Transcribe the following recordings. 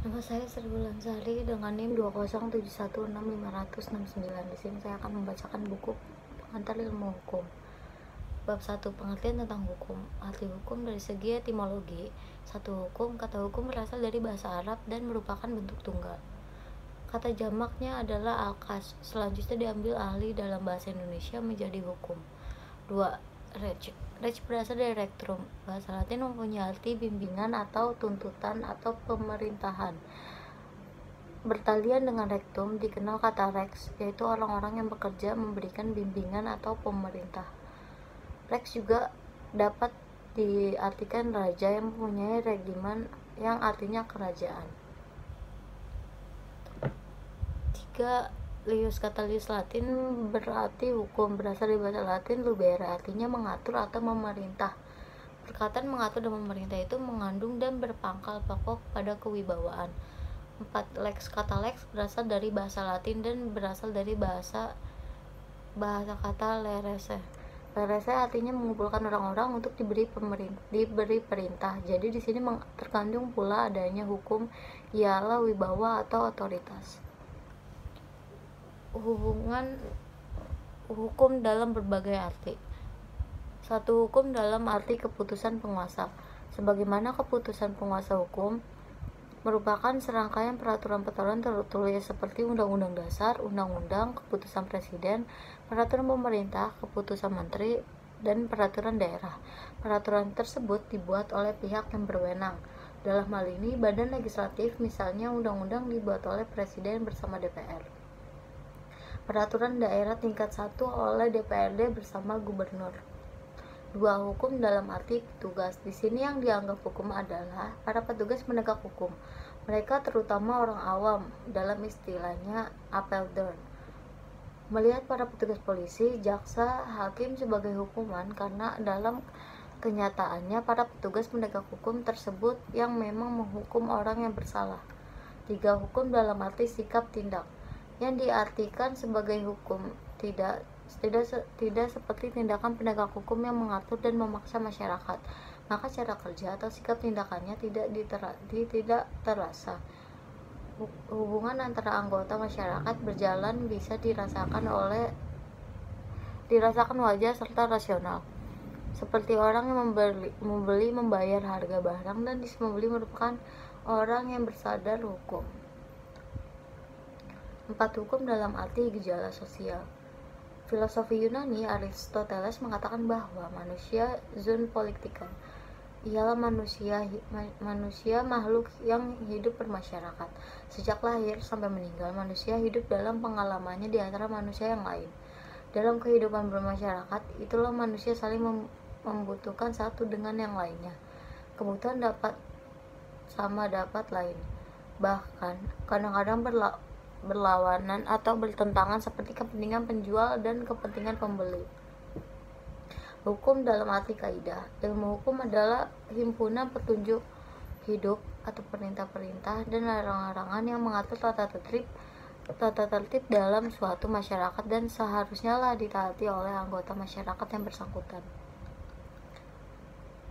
Nama saya Sri Wulansari dengan NIM 207165669. Di sini saya akan membacakan buku pengantar ilmu hukum. Bab 1. Pengertian tentang hukum. Arti hukum dari segi etimologi. 1. Hukum. Kata hukum berasal dari bahasa Arab dan merupakan bentuk tunggal. Kata jamaknya adalah alkas. Selanjutnya diambil ahli dalam bahasa Indonesia menjadi hukum. 2. Reg. Reg berasal dari rectrum. Bahasa Latin mempunyai arti bimbingan atau tuntutan atau pemerintahan. Bertalian dengan rectum dikenal kata rex, yaitu orang-orang yang bekerja memberikan bimbingan atau pemerintah. Rex juga dapat diartikan raja yang mempunyai regimen yang artinya kerajaan. 3. Lius. Kata lius Latin berarti hukum, berasal dari bahasa Latin lubere, artinya mengatur atau memerintah. Perkataan mengatur dan memerintah itu mengandung dan berpangkal pokok pada kewibawaan. 4. Lex. Kata lex berasal dari bahasa Latin dan berasal dari bahasa kata lerese. Lerese artinya mengumpulkan orang-orang untuk diberi perintah. Jadi di sini terkandung pula adanya hukum, ialah wibawa atau otoritas. Hubungan hukum dalam berbagai arti. 1. Hukum dalam arti keputusan penguasa. Sebagaimana keputusan penguasa hukum merupakan serangkaian peraturan-peraturan tertulis seperti Undang-Undang Dasar, Undang-Undang, keputusan Presiden, peraturan pemerintah, keputusan menteri, dan peraturan daerah. Peraturan tersebut dibuat oleh pihak yang berwenang. Dalam hal ini, badan legislatif, misalnya undang-undang, dibuat oleh Presiden bersama DPR. Peraturan daerah tingkat 1 oleh DPRD bersama gubernur. 2. Hukum dalam arti petugas. Di sini yang dianggap hukum adalah para petugas penegak hukum. Mereka terutama orang awam, dalam istilahnya appelder, melihat para petugas polisi, jaksa, hakim sebagai hukuman karena dalam kenyataannya para petugas penegak hukum tersebut yang memang menghukum orang yang bersalah. 3. Hukum dalam arti sikap tindak. Yang diartikan sebagai hukum tidak seperti tindakan penegak hukum yang mengatur dan memaksa masyarakat, maka cara kerja atau sikap tindakannya tidak terasa. Hubungan antara anggota masyarakat berjalan bisa dirasakan wajar serta rasional, seperti orang yang membayar harga barang, dan membeli merupakan orang yang bersadar hukum. 4. Hukum dalam arti gejala sosial. Filosofi Yunani Aristoteles mengatakan bahwa manusia zoon politikal, ialah manusia makhluk yang hidup bermasyarakat. Sejak lahir sampai meninggal, manusia hidup dalam pengalamannya di antara manusia yang lain. Dalam kehidupan bermasyarakat, itulah manusia saling membutuhkan satu dengan yang lainnya. Kebutuhan dapat lain, bahkan kadang-kadang berlawanan atau bertentangan, seperti kepentingan penjual dan kepentingan pembeli. Hukum dalam arti kaidah. Ilmu hukum adalah himpunan petunjuk hidup atau perintah-perintah dan larangan-larangan yang mengatur tata tertib dalam suatu masyarakat dan seharusnya ditaati oleh anggota masyarakat yang bersangkutan.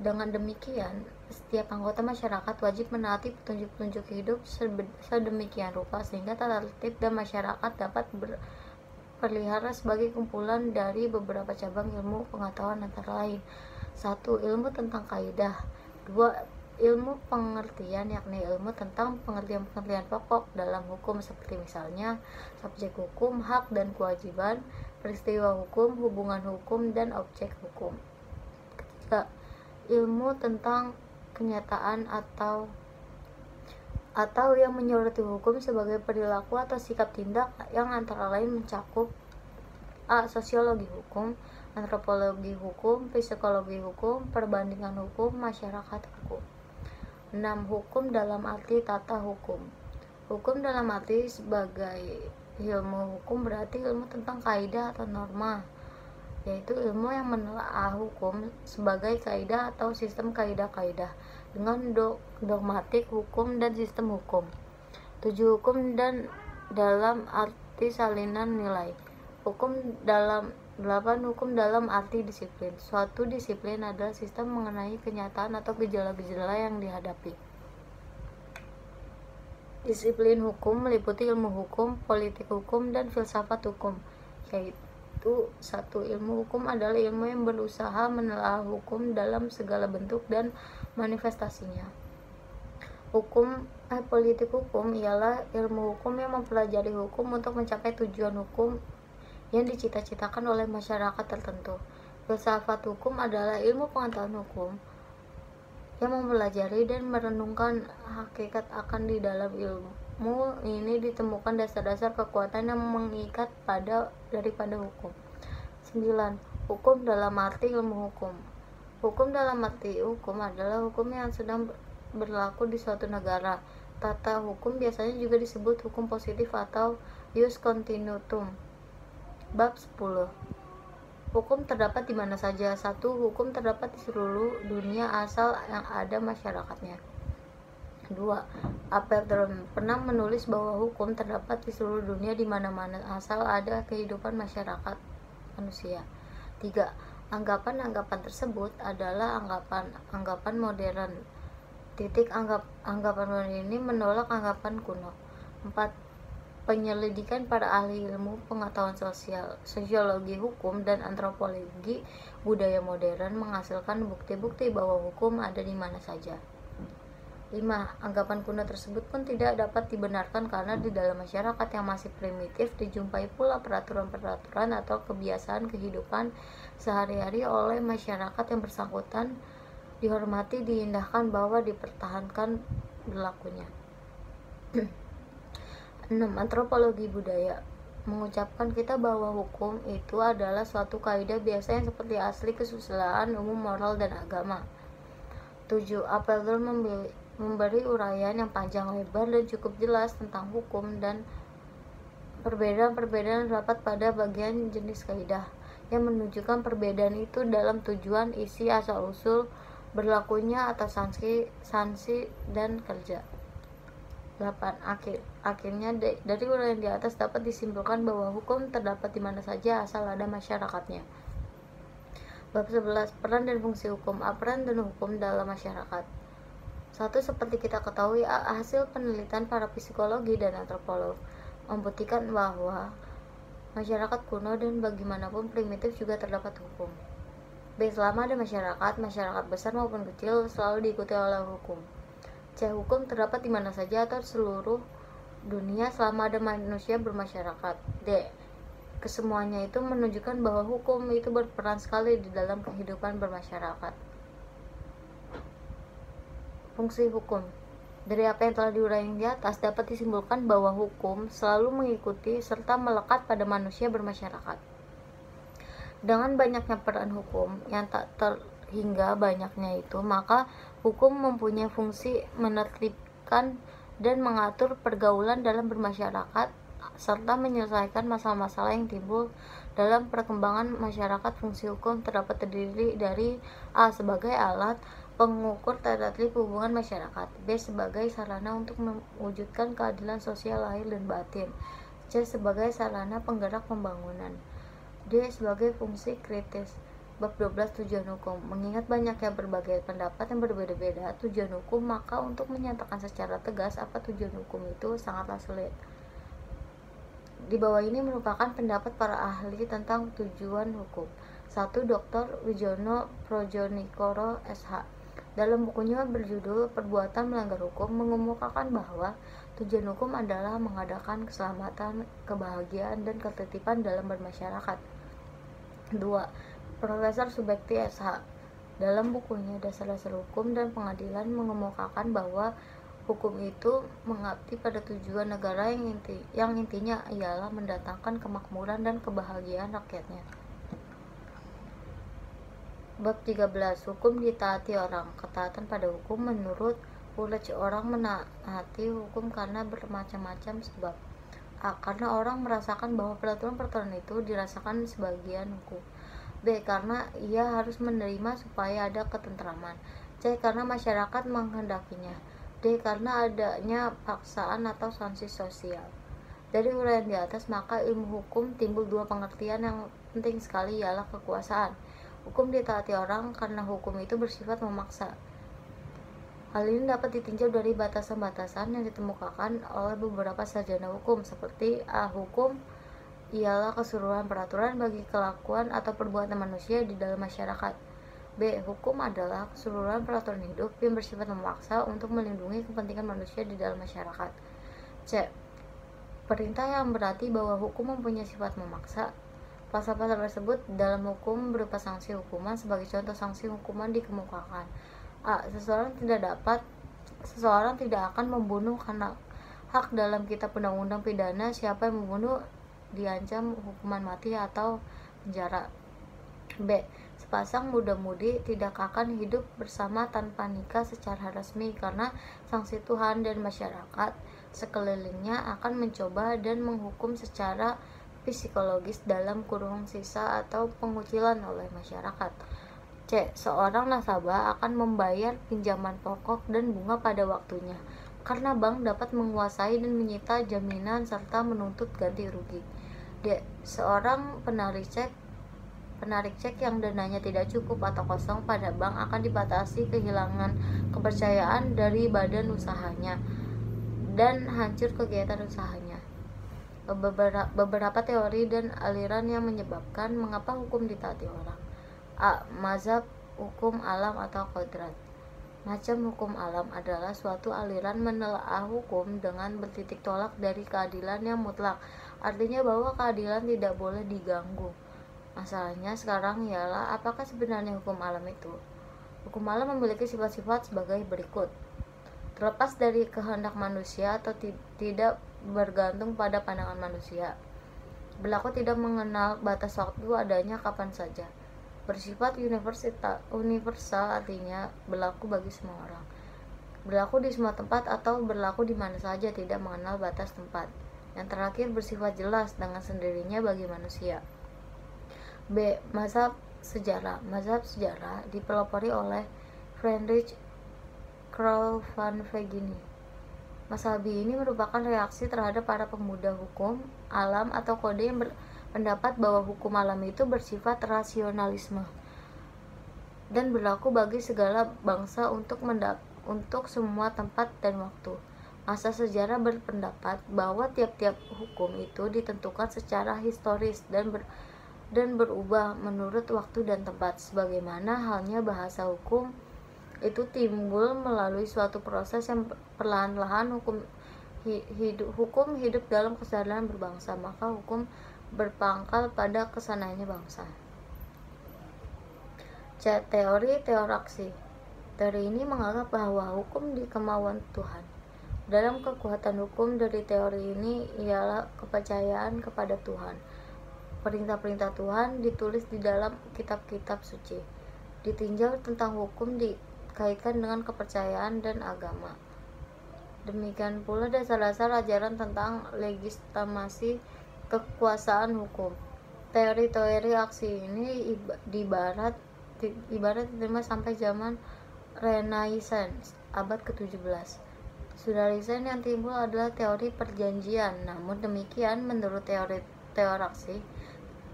Dengan demikian, setiap anggota masyarakat wajib menaati petunjuk-petunjuk hidup sedemikian rupa sehingga tata tertib dan masyarakat dapat berpelihara sebagai kumpulan dari beberapa cabang ilmu pengetahuan antara lain. 1. Ilmu tentang kaidah. 2. Ilmu pengertian, yakni ilmu tentang pengertian-pengertian pokok dalam hukum, seperti misalnya subjek hukum, hak dan kewajiban, peristiwa hukum, hubungan hukum, dan objek hukum. 3. Ilmu tentang kenyataan atau yang menyoroti hukum sebagai perilaku atau sikap tindak yang antara lain mencakup A. Sosiologi hukum, antropologi hukum, psikologi hukum, perbandingan hukum, masyarakat hukum. 6. Hukum dalam arti tata hukum. Hukum dalam arti sebagai ilmu hukum berarti ilmu tentang kaidah atau norma, yaitu ilmu yang menelaah hukum sebagai kaidah atau sistem kaidah-kaidah dengan dogmatik hukum dan sistem hukum. 7. Hukum dalam arti salinan nilai. 8. Hukum dalam arti disiplin. Suatu disiplin adalah sistem mengenai kenyataan atau gejala-gejala yang dihadapi. Disiplin hukum meliputi ilmu hukum, politik hukum, dan filsafat hukum, yaitu satu, ilmu hukum adalah ilmu yang berusaha menelaah hukum dalam segala bentuk dan manifestasinya. Politik hukum ialah ilmu hukum yang mempelajari hukum untuk mencapai tujuan hukum yang dicita-citakan oleh masyarakat tertentu. Filsafat hukum adalah ilmu pengetahuan hukum yang mempelajari dan merenungkan hakikat akan di dalam ilmu ini ditemukan dasar-dasar kekuatan yang mengikat daripada hukum. 9. Hukum dalam arti ilmu hukum. Hukum dalam arti hukum adalah hukum yang sedang berlaku di suatu negara. Tata hukum biasanya juga disebut hukum positif atau ius continutum. Bab 10. Hukum terdapat di mana saja. 1. Hukum terdapat di seluruh dunia asal yang ada masyarakatnya. 2. Apeldoorn pernah menulis bahwa hukum terdapat di seluruh dunia di mana-mana asal ada kehidupan masyarakat manusia. 3. Anggapan-anggapan tersebut adalah anggapan modern. Anggapan modern ini menolak anggapan kuno. 4. Penyelidikan para ahli ilmu pengetahuan sosial, sosiologi hukum, dan antropologi budaya modern menghasilkan bukti-bukti bahwa hukum ada di mana saja. 5. Anggapan kuno tersebut pun tidak dapat dibenarkan karena di dalam masyarakat yang masih primitif dijumpai pula peraturan-peraturan atau kebiasaan kehidupan sehari-hari oleh masyarakat yang bersangkutan dihormati, diindahkan, bahwa dipertahankan berlakunya. 6. Antropologi budaya mengucapkan kita bahwa hukum itu adalah suatu kaidah biasa yang seperti asli kesusilaan umum moral dan agama. 7. Apeldoorn memberi uraian yang panjang lebar dan cukup jelas tentang hukum dan perbedaan-perbedaan terdapat pada bagian jenis kaidah yang menunjukkan perbedaan itu dalam tujuan, isi, asal-usul, berlakunya atas sanksi dan kerja. 8. Akhirnya dari uraian di atas dapat disimpulkan bahwa hukum terdapat di mana saja asal ada masyarakatnya. Bab 11. Peran dan fungsi hukum. Peran dan hukum dalam masyarakat. 1. Seperti kita ketahui, hasil penelitian para psikologi dan antropolog membuktikan bahwa masyarakat kuno dan bagaimanapun primitif juga terdapat hukum. B. Selama ada masyarakat besar maupun kecil selalu diikuti oleh hukum. C. Hukum terdapat di mana saja atau seluruh dunia selama ada manusia bermasyarakat. D. Kesemuanya itu menunjukkan bahwa hukum itu berperan sekali di dalam kehidupan bermasyarakat. Fungsi hukum. Dari apa yang telah diuraikan di atas dapat disimpulkan bahwa hukum selalu mengikuti serta melekat pada manusia bermasyarakat. Dengan banyaknya peran hukum yang tak terhingga banyaknya itu, maka hukum mempunyai fungsi menertibkan dan mengatur pergaulan dalam bermasyarakat serta menyelesaikan masalah-masalah yang timbul dalam perkembangan masyarakat. Fungsi hukum terdapat terdiri dari A. Sebagai alat pengukur tertib hubungan masyarakat. B. Sebagai sarana untuk mewujudkan keadilan sosial lahir dan batin. C. Sebagai sarana penggerak pembangunan. D. Sebagai fungsi kritis. Bab 12. Tujuan hukum. Mengingat banyaknya berbagai pendapat yang berbeda-beda tujuan hukum, maka untuk menyatakan secara tegas apa tujuan hukum itu sangatlah sulit. Di bawah ini merupakan pendapat para ahli tentang tujuan hukum. 1. Dr. Wijono Projonegoro SH dalam bukunya berjudul Perbuatan Melanggar Hukum mengemukakan bahwa tujuan hukum adalah mengadakan keselamatan, kebahagiaan, dan ketertiban dalam bermasyarakat. 2. Profesor Subekti SH dalam bukunya Dasar-Dasar Hukum dan Pengadilan mengemukakan bahwa hukum itu mengabdi pada tujuan negara yang intinya ialah mendatangkan kemakmuran dan kebahagiaan rakyatnya. Bab 13. Hukum ditaati orang. Ketaatan pada hukum. Menurut Ulrich, orang menaati hukum karena bermacam-macam sebab. A. Karena orang merasakan bahwa peraturan-peraturan itu dirasakan sebagian hukum. B. Karena ia harus menerima supaya ada ketentraman. C. Karena masyarakat menghendakinya. D. Karena adanya paksaan atau sanksi sosial. Dari uraian di atas, maka ilmu hukum timbul dua pengertian yang penting sekali, ialah kekuasaan. Hukum ditaati orang karena hukum itu bersifat memaksa. Hal ini dapat ditinjau dari batasan-batasan yang ditemukan oleh beberapa sarjana hukum, seperti A. Hukum ialah keseluruhan peraturan bagi kelakuan atau perbuatan manusia di dalam masyarakat. B. Hukum adalah keseluruhan peraturan hidup yang bersifat memaksa untuk melindungi kepentingan manusia di dalam masyarakat. C. Perintah yang berarti bahwa hukum mempunyai sifat memaksa. Pasal-pasal tersebut dalam hukum berupa sanksi hukuman. Sebagai contoh sanksi hukuman dikemukakan: A. Seseorang tidak akan membunuh karena hak dalam kitab undang-undang pidana. Siapa yang membunuh diancam hukuman mati atau penjara. B. Sepasang muda-mudi tidak akan hidup bersama tanpa nikah secara resmi karena sanksi Tuhan dan masyarakat sekelilingnya akan mencoba dan menghukum secara psikologis dalam kurung sisa atau pengucilan oleh masyarakat. C. Seorang nasabah akan membayar pinjaman pokok dan bunga pada waktunya karena bank dapat menguasai dan menyita jaminan serta menuntut ganti rugi. D. Seorang penarik cek yang dananya tidak cukup atau kosong pada bank akan dibatasi kehilangan kepercayaan dari badan usahanya dan hancur kegiatan usahanya. Beberapa teori dan aliran yang menyebabkan mengapa hukum ditaati orang. A. Mazhab hukum alam atau kodrat. Macam hukum alam adalah suatu aliran menelaah hukum dengan bertitik tolak dari keadilan yang mutlak, artinya bahwa keadilan tidak boleh diganggu. Masalahnya sekarang ialah apakah sebenarnya hukum alam itu? Hukum alam memiliki sifat-sifat sebagai berikut: terlepas dari kehendak manusia atau tidak bergantung pada pandangan manusia, berlaku tidak mengenal batas waktu, adanya kapan saja, bersifat universal artinya berlaku bagi semua orang, berlaku di semua tempat atau berlaku di mana saja, tidak mengenal batas tempat. Yang terakhir bersifat jelas dengan sendirinya bagi manusia. B. Mazhab sejarah. Mazhab sejarah dipelopori oleh Friedrich Karl van Vegeney. Mazhab ini merupakan reaksi terhadap para pemuda hukum alam atau kode yang berpendapat bahwa hukum alam itu bersifat rasionalisme dan berlaku bagi segala bangsa untuk semua tempat dan waktu. Masa sejarah berpendapat bahwa tiap-tiap hukum itu ditentukan secara historis dan berubah menurut waktu dan tempat, sebagaimana halnya bahasa hukum itu timbul melalui suatu proses yang perlahan-lahan. Hukum hidup dalam kesadaran berbangsa, maka hukum berpangkal pada kesananya bangsa. C. Teori teoraksi. Teori ini menganggap bahwa hukum di kemauan Tuhan. Dalam kekuatan hukum dari teori ini ialah kepercayaan kepada Tuhan. Perintah-perintah Tuhan ditulis di dalam kitab-kitab suci. Ditinjau tentang hukum dikaitkan dengan kepercayaan dan agama. Demikian pula dasar-dasar ajaran tentang legitimasi kekuasaan hukum. Teori-teori aksi ini ibarat diterima sampai zaman Renaissance abad ke-17. Sudah recent yang timbul adalah teori perjanjian. Namun demikian, menurut teoraksi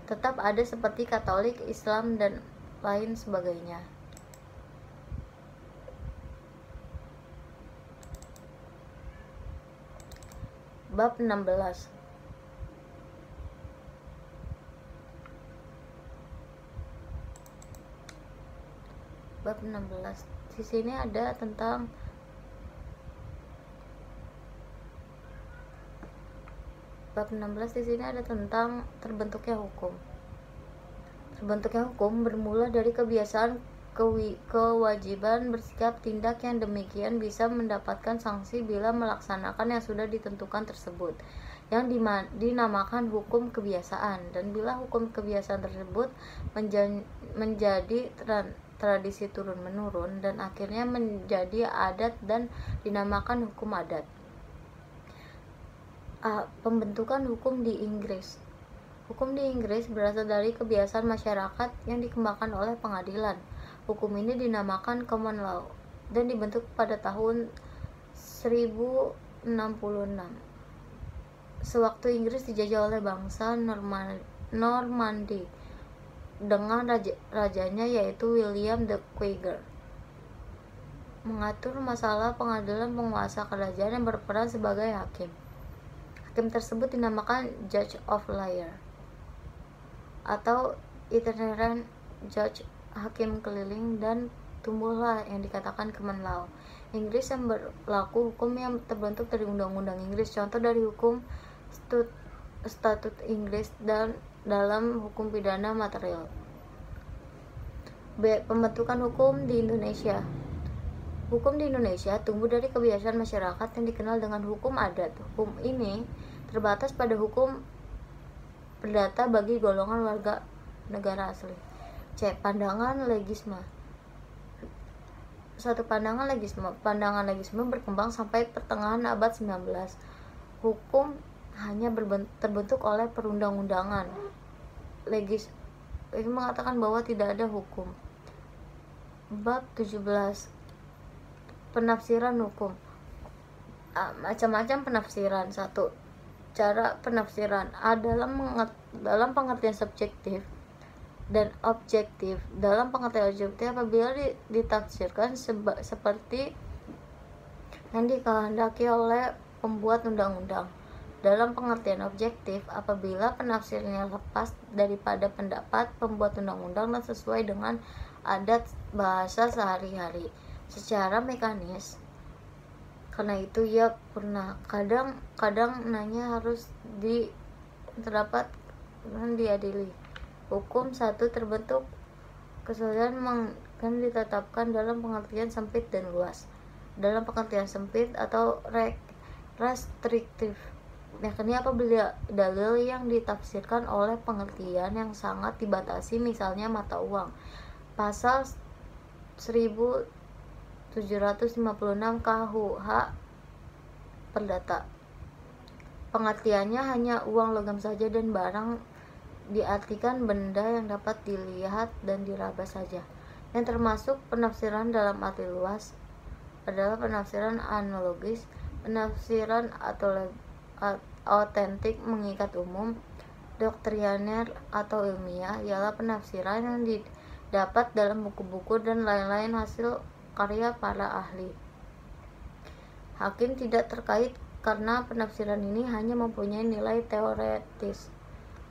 tetap ada seperti Katolik, Islam, dan lain sebagainya. Bab 16. Bab 16. Di sini ada tentang bab 16 di sini ada tentang terbentuknya hukum. Terbentuknya hukum bermula dari kebiasaan kewajiban bersikap. Tindak yang demikian bisa mendapatkan sanksi bila melaksanakan yang sudah ditentukan tersebut, yang dinamakan hukum kebiasaan. Dan bila hukum kebiasaan tersebut menjadi tradisi turun-menurun dan akhirnya menjadi adat dan dinamakan hukum adat. Pembentukan hukum di Inggris. Hukum di Inggris berasal dari kebiasaan masyarakat yang dikembangkan oleh pengadilan. Hukum ini dinamakan common law dan dibentuk pada tahun 1066 sewaktu Inggris dijajah oleh bangsa Normandy dengan rajanya yaitu William the Quaker. mengatur masalah pengadilan penguasa kerajaan yang berperan sebagai hakim. Hakim tersebut dinamakan Judge of Liar atau itinerant judge, hakim keliling, dan tumbuhlah yang dikatakan common law Inggris yang berlaku, hukum yang terbentuk dari undang-undang Inggris. Contoh dari hukum statut Inggris dan dalam hukum pidana material. B. Pembentukan hukum di Indonesia. Hukum di Indonesia tumbuh dari kebiasaan masyarakat yang dikenal dengan hukum adat. Hukum ini terbatas pada hukum perdata bagi golongan warga negara asli. C. Pandangan legisme. Pandangan legisme berkembang sampai pertengahan abad 19. Hukum hanya terbentuk oleh perundang-undangan. Legis ini mengatakan bahwa tidak ada hukum. Bab 17. Penafsiran hukum. Macam-macam penafsiran. 1. Cara penafsiran dalam pengertian subjektif dan objektif. Dalam pengertian objektif, apabila ditafsirkan seperti yang dikehendaki oleh pembuat undang-undang. Dalam pengertian objektif, apabila penafsirannya lepas daripada pendapat pembuat undang-undang dan sesuai dengan adat bahasa sehari-hari secara mekanis. Karena itu ia pernah kadang nanya harus terdapat dan diadili. Hukum 1 terbentuk kesulitan kan ditetapkan dalam pengertian sempit dan luas. Dalam pengertian sempit atau restriktif, yakni apabila dalil yang ditafsirkan oleh pengertian yang sangat dibatasi, misalnya mata uang. Pasal 1756 KUH Perdata. Pengertiannya hanya uang logam saja dan barang diartikan benda yang dapat dilihat dan diraba saja. Yang termasuk penafsiran dalam arti luas adalah penafsiran analogis, penafsiran atau autentik mengikat umum, doktriner atau ilmiah ialah penafsiran yang didapat dalam buku-buku dan lain-lain hasil karya para ahli. Hakim tidak terkait karena penafsiran ini hanya mempunyai nilai teoretis.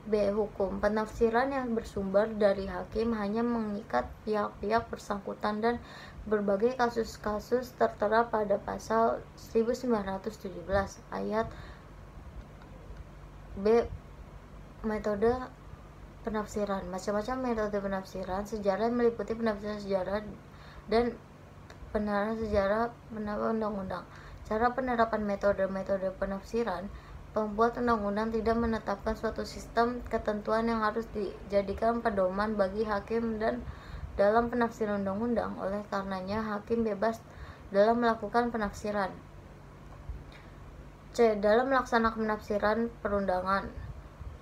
B. Hukum. Penafsiran yang bersumber dari hakim hanya mengikat pihak-pihak bersangkutan dan berbagai kasus-kasus tertera pada pasal 1917 ayat B. Metode penafsiran. Macam-macam metode penafsiran sejarah meliputi penafsiran sejarah dan penerapan sejarah undang-undang. Cara penerapan metode-metode penafsiran. Pembuat undang-undang tidak menetapkan suatu sistem ketentuan yang harus dijadikan pedoman bagi hakim dan dalam penafsiran undang-undang. Oleh karenanya, hakim bebas dalam melakukan penafsiran. C. Dalam melaksanakan penafsiran perundangan,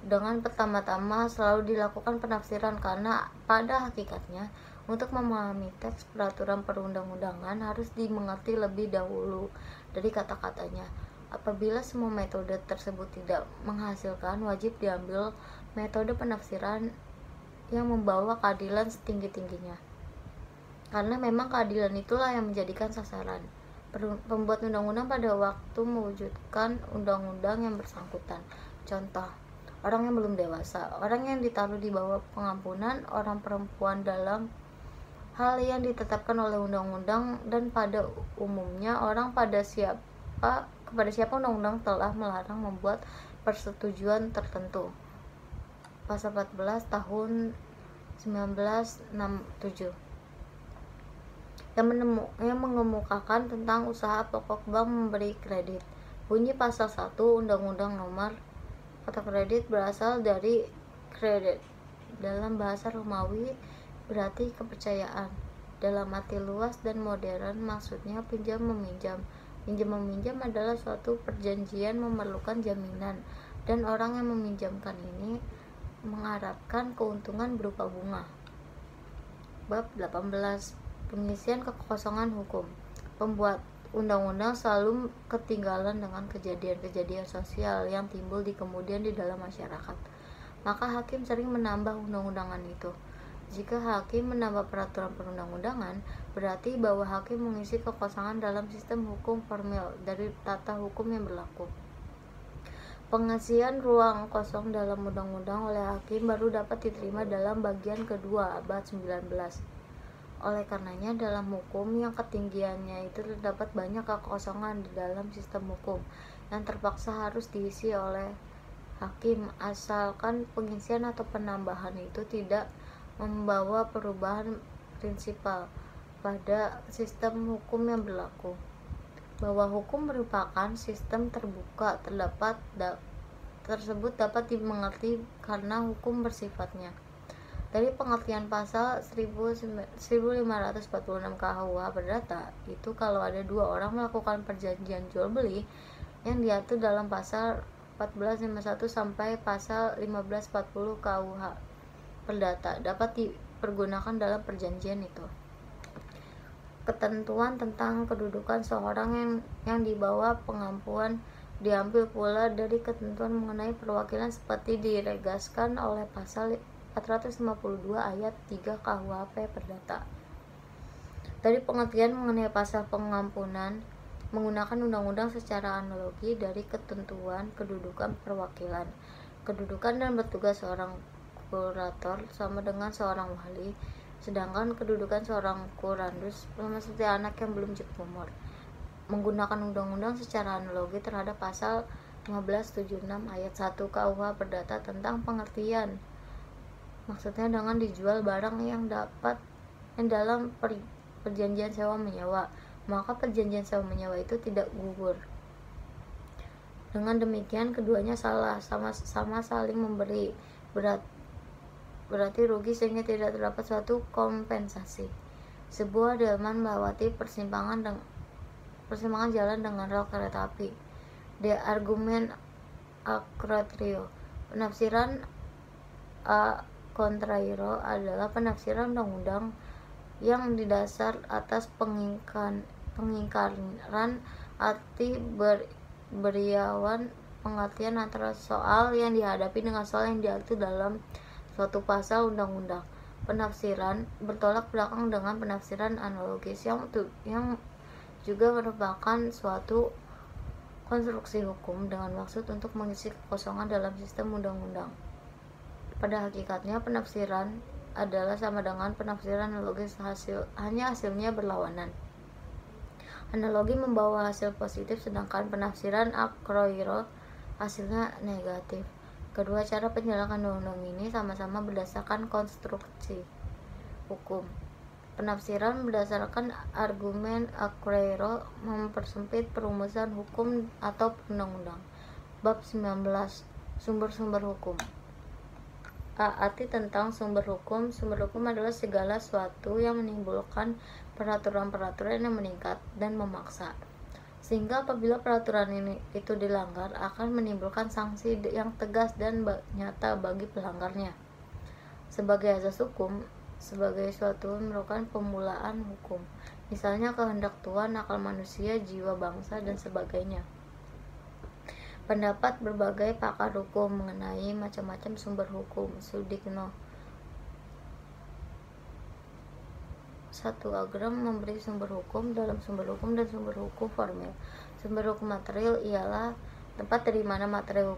dengan pertama-tama selalu dilakukan penafsiran karena pada hakikatnya untuk memahami teks peraturan perundang-undangan harus dimengerti lebih dahulu dari kata-katanya. Apabila semua metode tersebut tidak menghasilkan, wajib diambil metode penafsiran yang membawa keadilan setinggi-tingginya. Karena memang keadilan itulah yang menjadikan sasaran. Pembuat undang-undang pada waktu mewujudkan undang-undang yang bersangkutan. Contoh, orang yang belum dewasa, orang yang ditaruh di bawah pengampunan, orang perempuan dalam hal yang ditetapkan oleh undang-undang, dan pada umumnya orang kepada siapa undang-undang telah melarang membuat persetujuan tertentu. Pasal 14 tahun 1967 yang mengemukakan tentang usaha pokok bank memberi kredit. Bunyi pasal 1 Undang-Undang Nomor Kata kredit berasal dari kredit. Dalam bahasa Romawi berarti kepercayaan. Dalam arti luas dan modern maksudnya pinjam-meminjam. Pinjam-meminjam adalah suatu perjanjian memerlukan jaminan, dan orang yang meminjamkan ini mengharapkan keuntungan berupa bunga. Bab 18. Pengisian kekosongan hukum. Pembuat undang-undang selalu ketinggalan dengan kejadian-kejadian sosial yang timbul kemudian di dalam masyarakat. Maka hakim sering menambah undang-undangan itu. Jika hakim menambah peraturan perundang-undangan, berarti bahwa hakim mengisi kekosongan dalam sistem hukum formil dari tata hukum yang berlaku. Pengisian ruang kosong dalam undang-undang oleh hakim baru dapat diterima dalam bagian kedua abad 19. Oleh karenanya, dalam hukum yang ketinggiannya itu terdapat banyak kekosongan di dalam sistem hukum yang terpaksa harus diisi oleh hakim, asalkan pengisian atau penambahan itu tidak membawa perubahan prinsipal pada sistem hukum yang berlaku. Bahwa hukum merupakan sistem terbuka tersebut dapat dimengerti karena hukum bersifatnya. Dari pengertian pasal 1546 KUH Perdata itu, kalau ada dua orang melakukan perjanjian jual beli yang diatur dalam pasal 1451 sampai pasal 1540 KUH Perdata dapat dipergunakan dalam perjanjian itu. Ketentuan tentang kedudukan seorang yang di bawah pengampuan diambil pula dari ketentuan mengenai perwakilan seperti diregaskan oleh pasal 452 ayat 3 KUHP Perdata. Dari pengertian mengenai pasal pengampunan menggunakan undang-undang secara analogi dari ketentuan kedudukan perwakilan. Kedudukan dan bertugas seorang kurator sama dengan seorang wali, sedangkan kedudukan seorang kurandus sama seperti anak yang belum cukup umur. Menggunakan undang-undang secara analogi terhadap pasal 1576 ayat 1 KUH Perdata tentang pengertian, maksudnya dengan dijual barang yang dalam perjanjian sewa menyewa, maka perjanjian sewa menyewa itu tidak gugur. Dengan demikian keduanya sama saling memberi, berarti rugi sehingga tidak terdapat suatu kompensasi. Sebuah delman melewati persimpangan jalan dengan rel kereta api. De argumen a contrario. Penafsiran a contrario adalah penafsiran undang-undang yang didasar atas pengingkaran arti beriawan pengertian antara soal yang dihadapi dengan soal yang diatur dalam suatu pasal undang-undang. Penafsiran bertolak belakang dengan penafsiran analogis yang juga merupakan suatu konstruksi hukum dengan maksud untuk mengisi kekosongan dalam sistem undang-undang. Pada hakikatnya, penafsiran adalah sama dengan penafsiran analogis, hanya hasilnya berlawanan. Analogi membawa hasil positif, sedangkan penafsiran a contrario hasilnya negatif. Kedua cara penjelasan undang-undang ini sama-sama berdasarkan konstruksi hukum. Penafsiran berdasarkan argumen a contrario mempersempit perumusan hukum atau undang-undang. Bab 19. Sumber-sumber hukum. Arti tentang sumber hukum. Sumber hukum adalah segala sesuatu yang menimbulkan peraturan-peraturan yang meningkat dan memaksa, sehingga apabila peraturan itu dilanggar akan menimbulkan sanksi yang tegas dan nyata bagi pelanggarnya. Sebagai asas hukum, sebagai suatu merupakan pemulaan hukum, misalnya kehendak Tuhan, akal manusia, jiwa bangsa, dan sebagainya. Pendapat berbagai pakar hukum mengenai macam-macam sumber hukum. Sudikno 1. Agram memberi sumber hukum dalam sumber hukum dan sumber hukum formil. Sumber hukum material ialah tempat dari mana material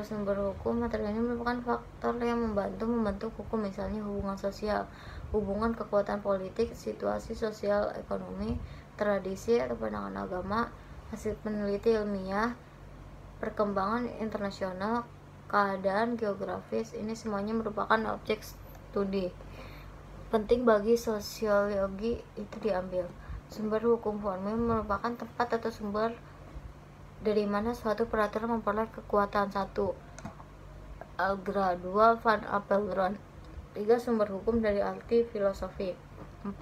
sumber hukum material ini merupakan faktor yang membentuk hukum, misalnya hubungan sosial, hubungan kekuatan politik, situasi sosial ekonomi, tradisi atau pandangan agama, hasil peneliti ilmiah, perkembangan internasional, keadaan geografis. Ini semuanya merupakan objek studi penting bagi sosiologi itu diambil. Sumber hukum formil merupakan tempat atau sumber dari mana suatu peraturan memperoleh kekuatan. 1. Algra. 2. Van Apeldoorn. 3. Sumber hukum dari arti filosofi. 4.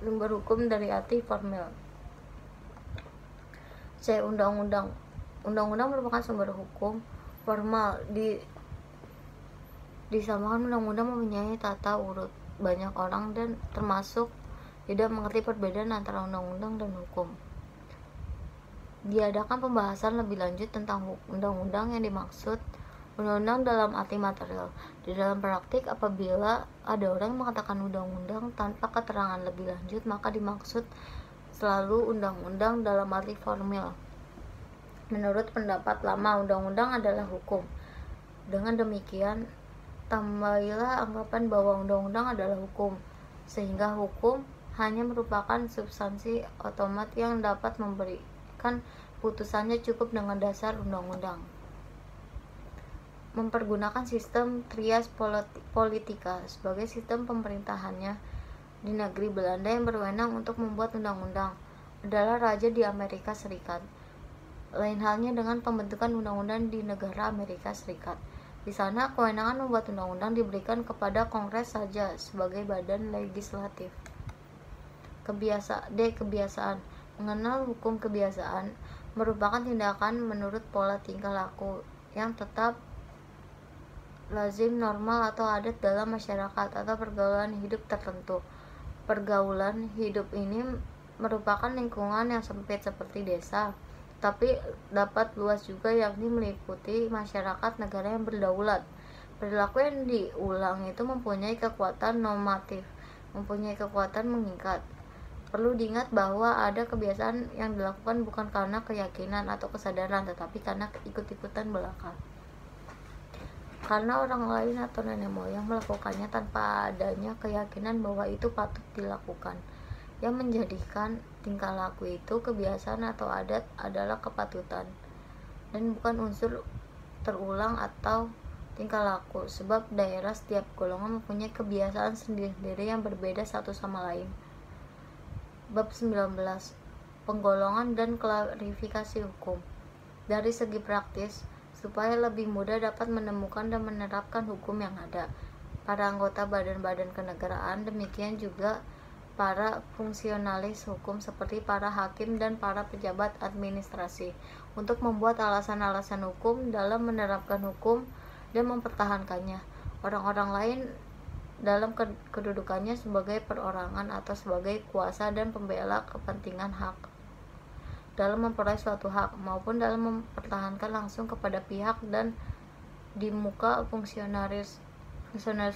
Sumber hukum dari arti formil. C. Undang-undang. Undang-undang merupakan sumber hukum formal. Disamakan undang-undang mempunyai tata urut. Banyak orang dan termasuk tidak mengerti perbedaan antara undang-undang dan hukum. Diadakan pembahasan lebih lanjut tentang undang-undang yang dimaksud Undang-undang dalam arti material. Di dalam praktik, apabila ada orang yang mengatakan undang-undang tanpa keterangan lebih lanjut, maka dimaksud selalu undang-undang dalam arti formil. Menurut pendapat lama, undang-undang adalah hukum. Dengan demikian, tambahilah anggapan bahwa undang-undang adalah hukum, sehingga hukum hanya merupakan substansi otomat yang dapat memberikan putusannya cukup dengan dasar undang-undang. Mempergunakan sistem trias politika sebagai sistem pemerintahannya di negeri Belanda yang berwenang untuk membuat undang-undang adalah raja di Amerika Serikat. Lain halnya dengan pembentukan undang-undang di negara Amerika Serikat. Di sana, kewenangan membuat undang-undang diberikan kepada Kongres saja sebagai badan legislatif. Kebiasaan. Mengenal hukum kebiasaan merupakan tindakan menurut pola tingkah laku yang tetap lazim, normal, atau adat dalam masyarakat atau pergaulan hidup tertentu. Pergaulan hidup ini merupakan lingkungan yang sempit seperti desa, tapi dapat luas juga, yakni meliputi masyarakat negara yang berdaulat. Perilaku yang diulang itu mempunyai kekuatan normatif, mempunyai kekuatan mengikat. Perlu diingat bahwa ada kebiasaan yang dilakukan bukan karena keyakinan atau kesadaran, tetapi karena ikut-ikutan belaka. Karena orang lain atau nenek moyang melakukannya tanpa adanya keyakinan bahwa itu patut dilakukan. Yang menjadikan tingkah laku itu kebiasaan atau adat adalah kepatutan, dan bukan unsur terulang atau tingkah laku, sebab daerah setiap golongan mempunyai kebiasaan sendiri-sendiri yang berbeda satu sama lain. Bab 19. Penggolongan dan klarifikasi hukum. Dari segi praktis, supaya lebih mudah dapat menemukan dan menerapkan hukum yang ada, para anggota badan-badan kenegaraan, demikian juga para fungsionalis hukum seperti para hakim dan para pejabat administrasi, untuk membuat alasan-alasan hukum dalam menerapkan hukum dan mempertahankannya. Orang-orang lain dalam kedudukannya sebagai perorangan atau sebagai kuasa dan pembela kepentingan hak, dalam memperoleh suatu hak, maupun dalam mempertahankan langsung kepada pihak dan di muka fungsionaris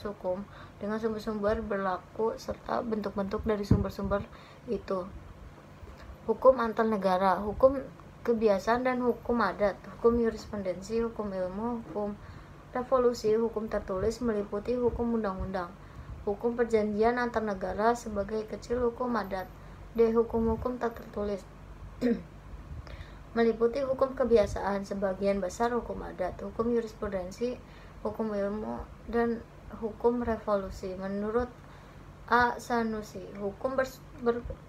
hukum dengan sumber-sumber berlaku serta bentuk-bentuk dari sumber-sumber itu. Hukum antar negara, hukum kebiasaan dan hukum adat, hukum jurisprudensi, hukum ilmu, hukum revolusi, hukum tertulis meliputi hukum undang-undang, hukum perjanjian antar negara sebagai kecil hukum adat, hukum-hukum tak tertulis meliputi hukum kebiasaan, sebagian besar hukum adat, hukum jurisprudensi, hukum ilmu, dan hukum revolusi. Menurut A. Sanusi, hukum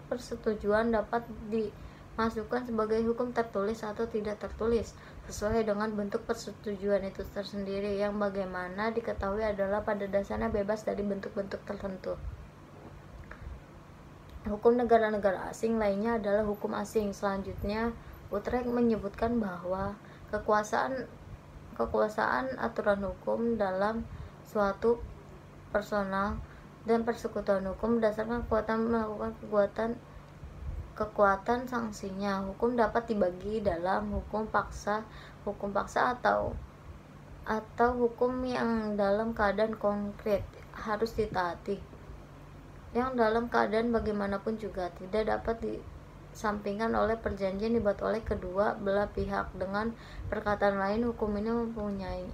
persetujuan dapat dimasukkan sebagai hukum tertulis atau tidak tertulis, sesuai dengan bentuk persetujuan itu tersendiri, yang bagaimana diketahui adalah pada dasarnya bebas dari bentuk-bentuk tertentu. Hukum negara-negara asing lainnya adalah hukum asing. Selanjutnya, Utrecht menyebutkan bahwa kekuasaan aturan hukum dalam suatu personal dan persekutuan hukum berdasarkan kekuatan melakukan kekuatan sanksinya. Hukum dapat dibagi dalam hukum paksa atau hukum yang dalam keadaan konkret harus ditaati, yang dalam keadaan bagaimanapun juga tidak dapat disampingkan oleh perjanjian dibuat oleh kedua belah pihak. Dengan perkataan lain, hukum ini mempunyai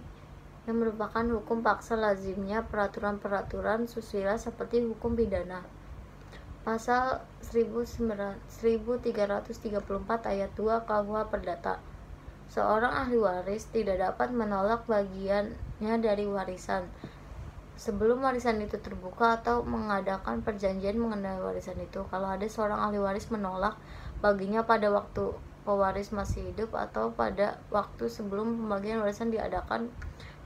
yang merupakan hukum paksa lazimnya peraturan-peraturan susila seperti hukum pidana. Pasal 1334 ayat 2 KUH Perdata. Seorang ahli waris tidak dapat menolak bagiannya dari warisan sebelum warisan itu terbuka atau mengadakan perjanjian mengenai warisan itu. Kalau ada seorang ahli waris menolak baginya pada waktu pewaris masih hidup atau pada waktu sebelum pembagian warisan diadakan,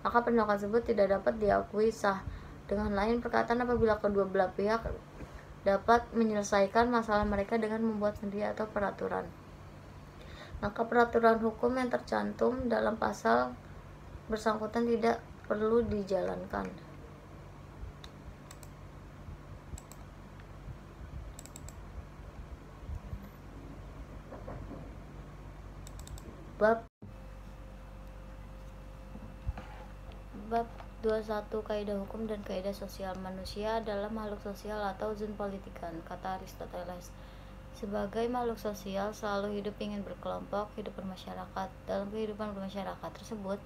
maka penolakan tersebut tidak dapat diakui sah. Dengan lain perkataan, apabila kedua belah pihak dapat menyelesaikan masalah mereka dengan membuat sendiri atau peraturan, maka peraturan hukum yang tercantum dalam pasal bersangkutan tidak perlu dijalankan. Bab Bab 21 Kaidah hukum dan kaidah sosial. Manusia adalah makhluk sosial atau zoon politikan, kata Aristoteles. Sebagai makhluk sosial, selalu hidup ingin berkelompok, hidup bermasyarakat. Dalam kehidupan bermasyarakat tersebut,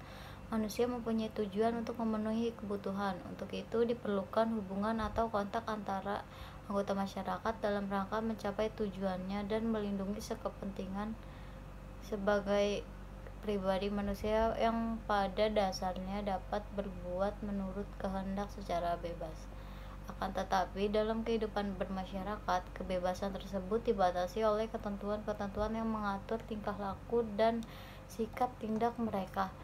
manusia mempunyai tujuan untuk memenuhi kebutuhan. Untuk itu diperlukan hubungan atau kontak antara anggota masyarakat dalam rangka mencapai tujuannya dan melindungi kepentingan. Sebagai pribadi, manusia yang pada dasarnya dapat berbuat menurut kehendak secara bebas. Akan tetapi, dalam kehidupan bermasyarakat, kebebasan tersebut dibatasi oleh ketentuan-ketentuan yang mengatur tingkah laku dan sikap tindak mereka.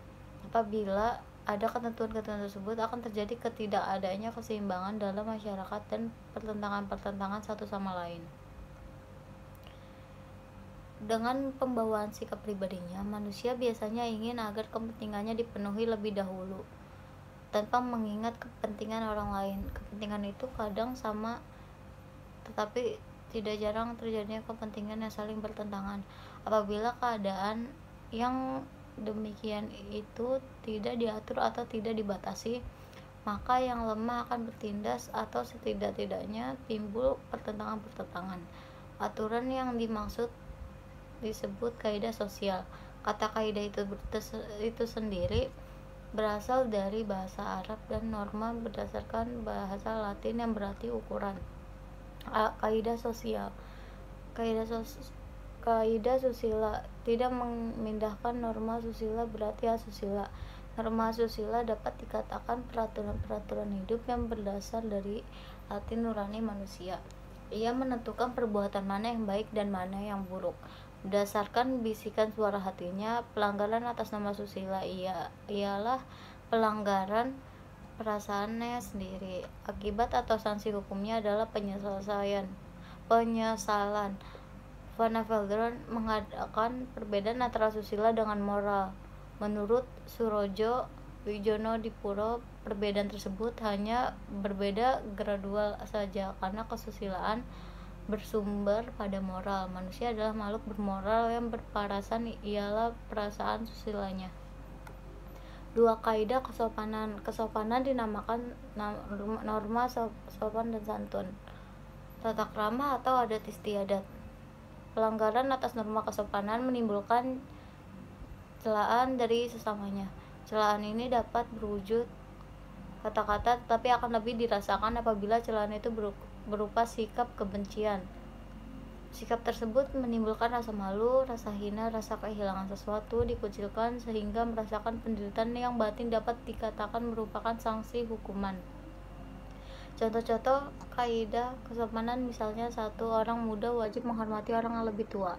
Apabila ada ketentuan-ketentuan tersebut, akan terjadi ketidakadanya keseimbangan dalam masyarakat dan pertentangan-pertentangan satu sama lain. Dengan pembawaan sikap pribadinya, manusia biasanya ingin agar kepentingannya dipenuhi lebih dahulu, tanpa mengingat kepentingan orang lain. Kepentingan itu kadang sama, tetapi tidak jarang terjadinya kepentingan yang saling bertentangan. Apabila keadaan yang demikian itu tidak diatur atau tidak dibatasi, maka yang lemah akan bertindas atau setidak-tidaknya timbul pertentangan-pertentangan. Aturan yang dimaksud disebut kaidah sosial. Kata kaidah itu sendiri berasal dari bahasa Arab dan norma berdasarkan bahasa Latin yang berarti ukuran. Kaidah sosial. Kaidah susila tidak memindahkan norma susila berarti asusila. Norma asusila dapat dikatakan peraturan-peraturan hidup yang berdasar dari hati nurani manusia. Ia menentukan perbuatan mana yang baik dan mana yang buruk berdasarkan bisikan suara hatinya. Pelanggaran atas nama susila ialah pelanggaran perasaannya sendiri. Akibat atau sanksi hukumnya adalah penyesalan. Van Avelderen mengadakan perbedaan antara susila dengan moral. Menurut Surojo Wijono Dipuro, perbedaan tersebut hanya berbeda gradual saja karena kesusilaan bersumber pada moral. Manusia adalah makhluk bermoral yang berperasan, ialah perasaan susilanya. Dua kaidah kesopanan. Kesopanan dinamakan norma sopan dan santun, tata krama atau adat istiadat. Pelanggaran atas norma kesopanan menimbulkan celaan dari sesamanya. Celaan ini dapat berwujud kata-kata, tetapi akan lebih dirasakan apabila celaan itu berupa sikap kebencian. Sikap tersebut menimbulkan rasa malu, rasa hina, rasa kehilangan sesuatu, dikucilkan sehingga merasakan penderitaan yang batin dapat dikatakan merupakan sanksi hukuman. Contoh-contoh kaidah kesopanan misalnya: 1. Orang muda wajib menghormati orang yang lebih tua.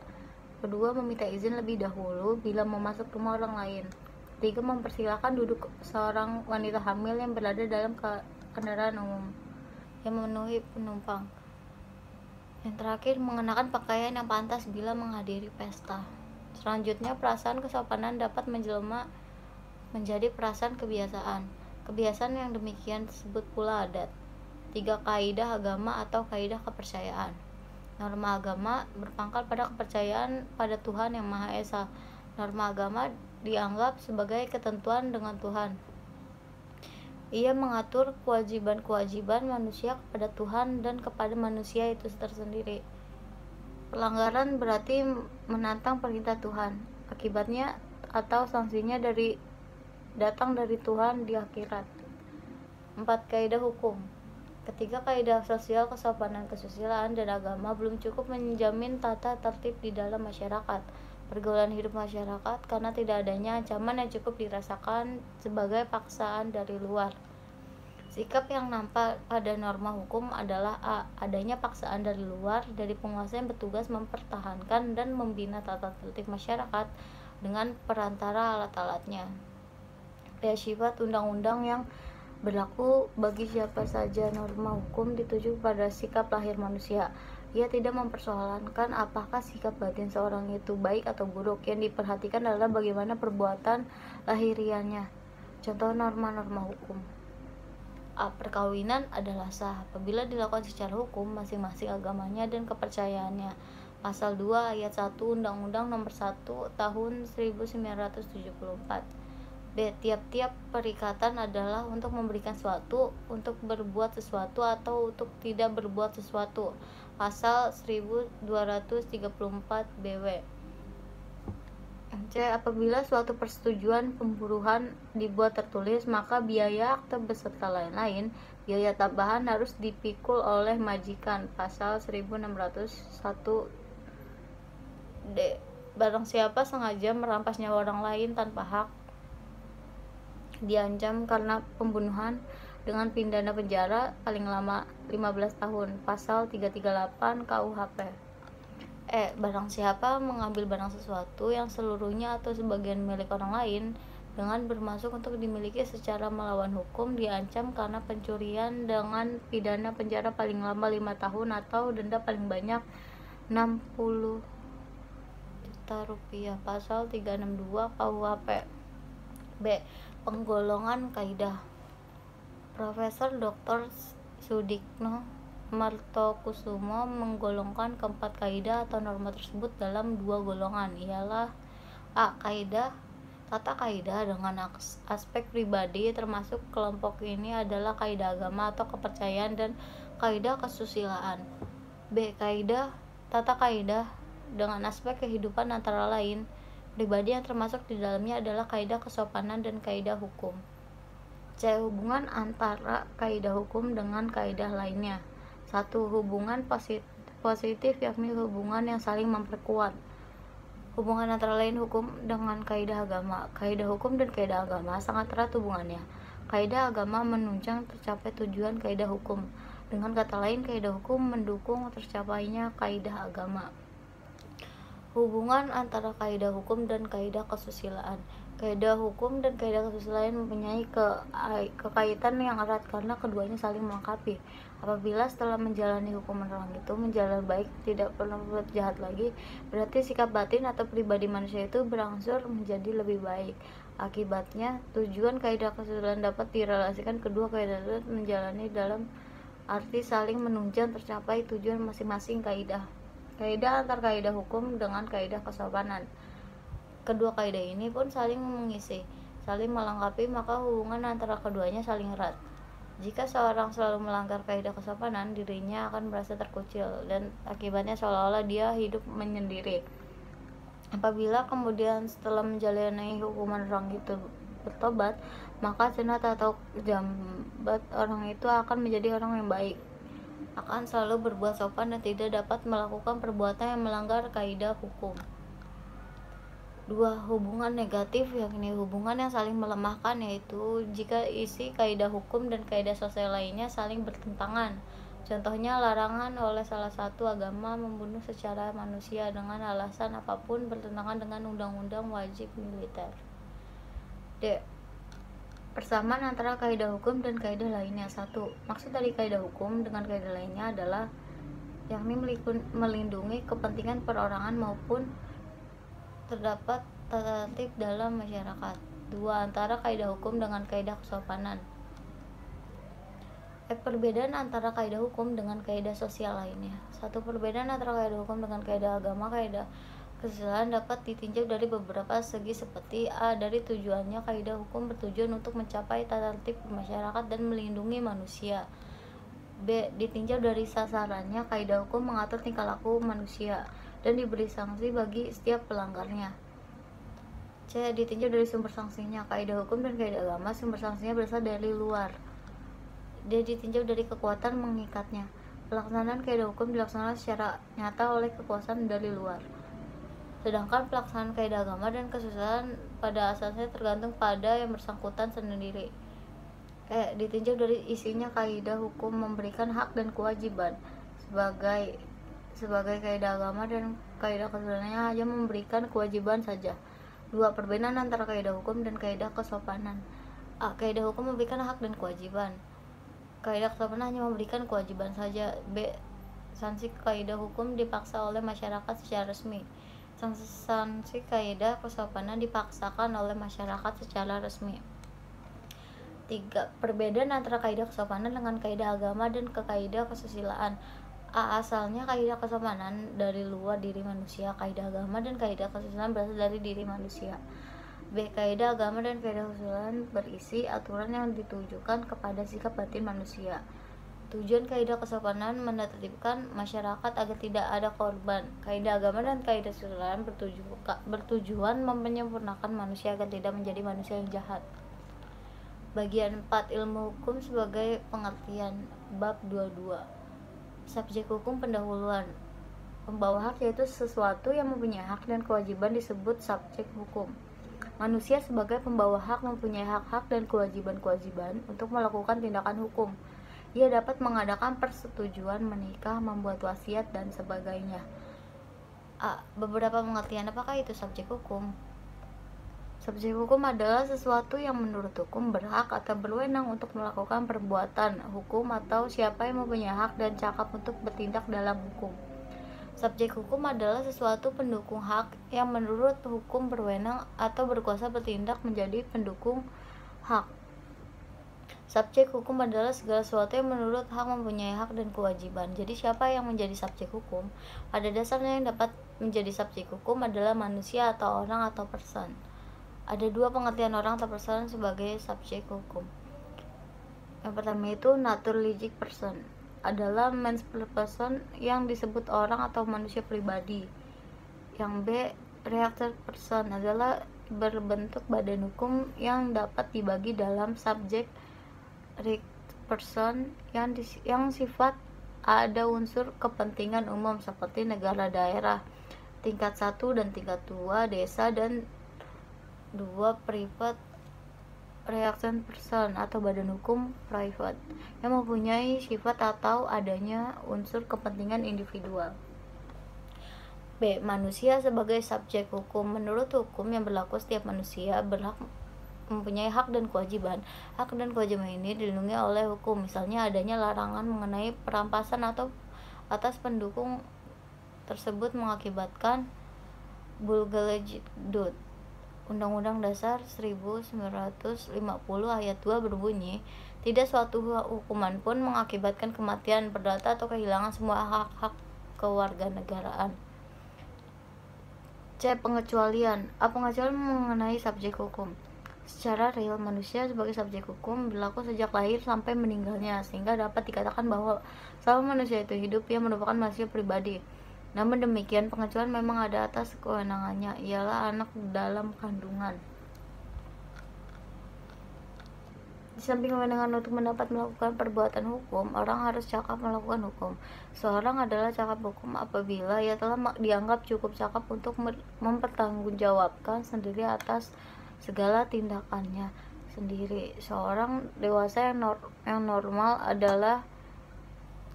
2. Meminta izin lebih dahulu bila mau masuk rumah orang lain. 3. Mempersilahkan duduk seorang wanita hamil yang berada dalam kendaraan umum yang memenuhi penumpang. Yang terakhir, mengenakan pakaian yang pantas bila menghadiri pesta. Selanjutnya, perasaan kesopanan dapat menjelma menjadi perasaan kebiasaan. Kebiasaan yang demikian disebut pula adat. 3. Kaidah agama atau kaidah kepercayaan. Norma agama berpangkal pada kepercayaan pada Tuhan Yang Maha Esa. Norma agama dianggap sebagai ketentuan dengan Tuhan. Ia mengatur kewajiban-kewajiban manusia kepada Tuhan dan kepada manusia itu tersendiri. Pelanggaran berarti menantang perintah Tuhan. Akibatnya atau sanksinya datang dari Tuhan di akhirat. 4. Kaidah hukum. Ketiga kaidah sosial, kesopanan, kesusilaan, dan agama belum cukup menjamin tata tertib di dalam masyarakat, pergaulan hidup masyarakat, karena tidak adanya ancaman yang cukup dirasakan sebagai paksaan dari luar. Sikap yang nampak pada norma hukum adalah A. Adanya paksaan dari luar, dari penguasa yang bertugas mempertahankan dan membina tata tertib masyarakat dengan perantara alat-alatnya. B. Sifat undang-undang yang berlaku bagi siapa saja. Norma hukum dituju pada sikap lahir manusia. Ia tidak mempersoalkan apakah sikap batin seorang itu baik atau buruk. Yang diperhatikan adalah bagaimana perbuatan lahiriannya. Contoh norma-norma hukum. A. Perkawinan adalah sah apabila dilakukan secara hukum masing-masing agamanya dan kepercayaannya. Pasal 2 ayat 1 Undang-Undang Nomor 1 Tahun 1974. B. Tiap-tiap perikatan adalah untuk memberikan sesuatu, untuk berbuat sesuatu, atau untuk tidak berbuat sesuatu. Pasal 1234 BW. C. Apabila suatu persetujuan pemburuan dibuat tertulis, maka biaya akte beserta lain-lain, biaya tambahan harus dipikul oleh majikan. Pasal 1601 D. Barang siapa sengaja merampas nyawa orang lain tanpa hak, diancam karena pembunuhan dengan pidana penjara paling lama 15 tahun. Pasal 338 KUHP. Barang siapa mengambil barang sesuatu yang seluruhnya atau sebagian milik orang lain dengan bermaksud untuk dimiliki secara melawan hukum, diancam karena pencurian dengan pidana penjara paling lama 5 tahun atau denda paling banyak 60 juta rupiah. Pasal 362 KUHP. B. Penggolongan kaidah. Profesor Dr. Sudikno Martokusumo menggolongkan keempat kaidah atau norma tersebut dalam dua golongan, ialah A. Kaidah tata kaidah dengan aspek pribadi, termasuk kelompok ini adalah kaidah agama atau kepercayaan dan kaidah kesusilaan. B. Kaidah tata kaidah dengan aspek kehidupan antara lain pribadi yang termasuk di dalamnya adalah kaidah kesopanan dan kaidah hukum. C. Hubungan antara kaidah hukum dengan kaidah lainnya. 1. Hubungan positif, yakni hubungan yang saling memperkuat. Hubungan antara lain hukum dengan kaidah agama. Kaidah hukum dan kaidah agama sangat erat hubungannya. Kaidah agama menunjang tercapai tujuan kaidah hukum. Dengan kata lain, kaidah hukum mendukung tercapainya kaidah agama. Hubungan antara kaidah hukum dan kaidah kesusilaan. Kaidah hukum dan kaidah kesusilaan mempunyai kekaitan yang erat karena keduanya saling melengkapi. Apabila setelah menjalani hukuman orang itu menjalani baik, tidak pernah berbuat jahat lagi, berarti sikap batin atau pribadi manusia itu berangsur menjadi lebih baik. Akibatnya, tujuan kaidah kesusilaan dapat direlasikan kedua kaidah tersebut menjalani dalam arti saling menunjang tercapai tujuan masing-masing kaidah. Kaidah antar kaidah hukum dengan kaidah kesopanan. Kedua kaidah ini pun saling mengisi, saling melengkapi, maka hubungan antara keduanya saling erat. Jika seorang selalu melanggar kaidah kesopanan, dirinya akan merasa terkucil dan akibatnya seolah-olah dia hidup menyendiri. Apabila kemudian setelah menjalani hukuman orang itu bertobat, maka cenat atau jambat orang itu akan menjadi orang yang baik, akan selalu berbuat sopan dan tidak dapat melakukan perbuatan yang melanggar kaidah hukum. 2. Hubungan negatif, yakni hubungan yang saling melemahkan, yaitu jika isi kaidah hukum dan kaidah sosial lainnya saling bertentangan. Contohnya, larangan oleh salah satu agama membunuh secara manusia dengan alasan apapun bertentangan dengan undang-undang wajib militer. D. Persamaan antara kaidah hukum dan kaidah lainnya. 1. Maksud dari kaidah hukum dengan kaidah lainnya adalah yakni melindungi kepentingan perorangan maupun terdapat tata tertib dalam masyarakat. 2. Antara kaidah hukum dengan kaidah kesopanan. Perbedaan antara kaidah hukum dengan kaidah sosial lainnya. 1. Perbedaan antara kaidah hukum dengan kaidah agama, kaidah kesusilaan dapat ditinjau dari beberapa segi seperti A. Dari tujuannya, kaidah hukum bertujuan untuk mencapai tata tertib masyarakat dan melindungi manusia. B. Ditinjau dari sasarannya, kaidah hukum mengatur tingkah laku manusia dan diberi sanksi bagi setiap pelanggarnya. C. Ditinjau dari sumber sanksinya, kaidah hukum dan kaidah agama sumber sanksinya berasal dari luar. D. Ditinjau dari kekuatan mengikatnya, pelaksanaan kaidah hukum dilaksanakan secara nyata oleh kekuasaan dari luar, sedangkan pelaksanaan kaidah agama dan kesusilaan pada asalnya tergantung pada yang bersangkutan sendiri. Ditinjau dari isinya, kaidah hukum memberikan hak dan kewajiban, sebagai kaidah agama dan kaidah kesusilaannya hanya memberikan kewajiban saja. 2. Perbedaan antara kaidah hukum dan kaidah kesopanan. A. Kaidah hukum memberikan hak dan kewajiban, kaidah kesopanan hanya memberikan kewajiban saja. B. Sanksi kaidah hukum dipaksa oleh masyarakat secara resmi. Sanksi kaidah kesopanan dipaksakan oleh masyarakat secara resmi. 3. Perbedaan antara kaidah kesopanan dengan kaidah agama dan kaidah kesusilaan. A. Asalnya kaidah kesopanan dari luar diri manusia, kaidah agama dan kaidah kesusilaan berasal dari diri manusia. B. Kaidah agama dan filosofi berisi aturan yang ditujukan kepada sikap batin manusia. Tujuan kaidah kesopanan menertibkan masyarakat agar tidak ada korban. Kaidah agama dan kaidah kesopanan bertujuan menyempurnakan manusia agar tidak menjadi manusia yang jahat. Bagian 4 ilmu hukum sebagai pengertian. Bab 22. Subjek hukum pendahuluan. Pembawa hak yaitu sesuatu yang mempunyai hak dan kewajiban disebut subjek hukum. Manusia sebagai pembawa hak mempunyai hak-hak dan kewajiban-kewajiban untuk melakukan tindakan hukum. Ia dapat mengadakan persetujuan, menikah, membuat wasiat, dan sebagainya. A. Beberapa pengertian. Apakah itu subjek hukum? Subjek hukum adalah sesuatu yang menurut hukum berhak atau berwenang untuk melakukan perbuatan hukum atau siapa yang mempunyai hak dan cakap untuk bertindak dalam hukum. Subjek hukum adalah sesuatu pendukung hak yang menurut hukum berwenang atau berkuasa bertindak menjadi pendukung hak. Subjek hukum adalah segala sesuatu yang menurut hak mempunyai hak dan kewajiban. Jadi siapa yang menjadi subjek hukum? Pada dasarnya yang dapat menjadi subjek hukum adalah manusia atau orang atau person. Ada dua pengertian orang atau person sebagai subjek hukum. Yang pertama itu naturalistic person adalah man's person yang disebut orang atau manusia pribadi. Yang B, reactor person adalah berbentuk badan hukum yang dapat dibagi dalam subjek person yang sifat ada unsur kepentingan umum seperti negara, daerah, tingkat 1 dan tingkat 2, desa, dan 2 private reaction person atau badan hukum private yang mempunyai sifat atau adanya unsur kepentingan individual. B. Manusia sebagai subjek hukum. Menurut hukum yang berlaku, setiap manusia berhak mempunyai hak dan kewajiban. Hak dan kewajiban ini dilindungi oleh hukum, misalnya adanya larangan mengenai perampasan atau atas pendukung tersebut mengakibatkan bulgaledut. Undang-Undang Dasar 1950 ayat 2 berbunyi, tidak suatu hukuman pun mengakibatkan kematian, perdata, atau kehilangan semua hak-hak kewarganegaraan. C. Pengecualian. Pengecualian mengenai subjek hukum. Secara real, manusia sebagai subjek hukum berlaku sejak lahir sampai meninggalnya, sehingga dapat dikatakan bahwa selama manusia itu hidup, ia merupakan manusia pribadi. Namun demikian, pengecualian memang ada atas kewenangannya, ialah anak dalam kandungan. Di samping kewenangan untuk mendapat melakukan perbuatan hukum, orang harus cakap melakukan hukum. Seorang adalah cakap hukum apabila ia telah dianggap cukup cakap untuk mempertanggungjawabkan sendiri atas segala tindakannya sendiri. Seorang dewasa yang normal adalah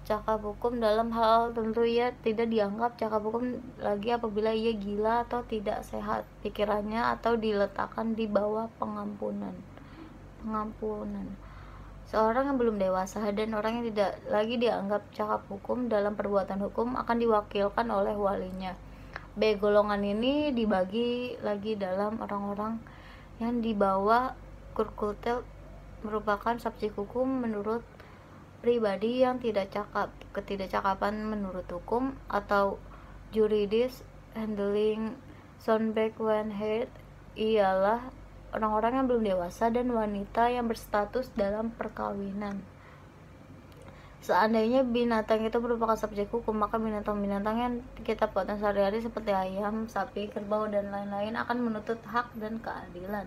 cakap hukum dalam hal tentu. Ia tidak dianggap cakap hukum lagi apabila ia gila atau tidak sehat pikirannya atau diletakkan di bawah pengampunan. Seorang yang belum dewasa dan orang yang tidak lagi dianggap cakap hukum dalam perbuatan hukum akan diwakilkan oleh walinya. B. Golongan ini dibagi lagi dalam orang-orang yang di bawah kurkutel merupakan subjek hukum menurut pribadi yang tidak cakap. Ketidakcakapan menurut hukum atau juridis handling sound back when heard ialah orang-orang yang belum dewasa dan wanita yang berstatus dalam perkawinan. Seandainya binatang itu merupakan subjek hukum, maka binatang-binatang yang kita potong sehari-hari seperti ayam, sapi, kerbau, dan lain-lain akan menuntut hak dan keadilan.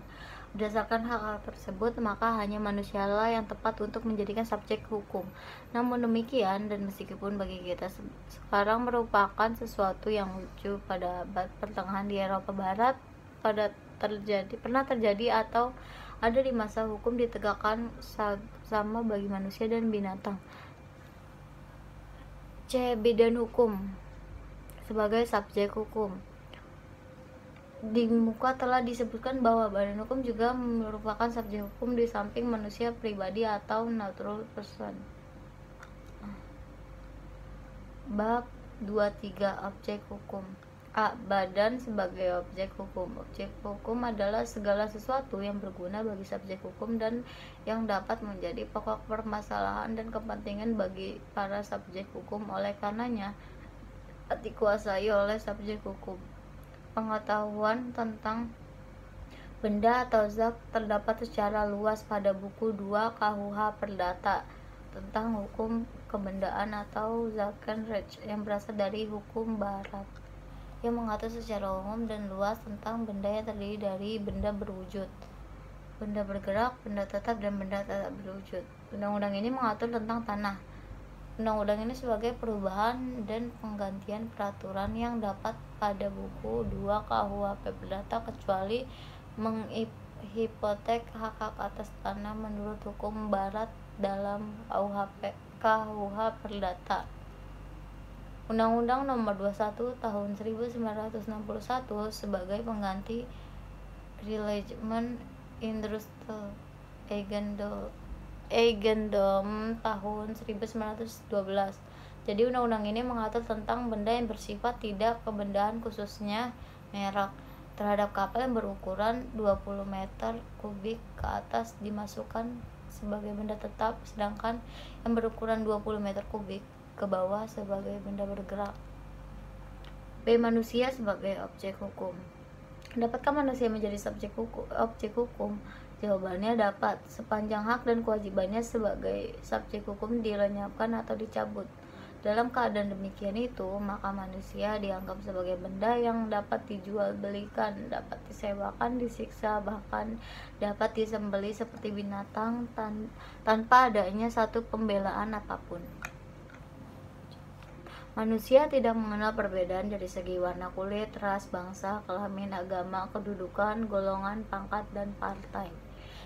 Berdasarkan hak tersebut, maka hanya manusialah yang tepat untuk menjadikan subjek hukum. Namun demikian, dan meskipun bagi kita sekarang merupakan sesuatu yang lucu, pada abad pertengahan di Eropa Barat pernah terjadi atau ada di masa hukum ditegakkan sama bagi manusia dan binatang. C. Bidan hukum sebagai subjek hukum. Di muka telah disebutkan bahwa badan hukum juga merupakan subjek hukum di samping manusia pribadi atau natural person. Bab 23. Objek hukum. A. Badan sebagai objek hukum. Objek hukum adalah segala sesuatu yang berguna bagi subjek hukum dan yang dapat menjadi pokok permasalahan dan kepentingan bagi para subjek hukum. Oleh karenanya, dikuasai oleh subjek hukum. Pengetahuan tentang Benda atau zat terdapat secara luas pada buku 2 KUH Perdata tentang hukum kebendaan atau Zakenrecht yang berasal dari hukum barat, yang mengatur secara umum dan luas tentang benda yang terdiri dari benda berwujud, benda bergerak, benda tetap, dan benda tidak berwujud. Undang-undang ini mengatur tentang tanah. Undang-undang ini sebagai perubahan dan penggantian peraturan yang dapat pada buku 2 KUHP Perdata kecuali menghipotek hak-hak atas tanah menurut hukum barat dalam KUH Perdata. Undang-Undang Nomor 21 Tahun 1961 sebagai pengganti Reglement Industrial Eigendom tahun 1912. Jadi undang-undang ini mengatur tentang benda yang bersifat tidak kebendaan, khususnya merek, terhadap kapal yang berukuran 20 meter kubik ke atas dimasukkan sebagai benda tetap, sedangkan yang berukuran 20 meter kubik ke bawah sebagai benda bergerak. B. Manusia sebagai objek hukum. Dapatkah manusia menjadi objek hukum? Jawabannya dapat, sepanjang hak dan kewajibannya sebagai subjek hukum dilenyapkan atau dicabut. Dalam keadaan demikian itu, maka manusia dianggap sebagai benda yang dapat dijual belikan, dapat disewakan, disiksa, bahkan dapat disembelih seperti binatang tanpa adanya satu pembelaan apapun. Manusia tidak mengenal perbedaan dari segi warna kulit, ras, bangsa, kelamin, agama, kedudukan, golongan, pangkat, dan partai.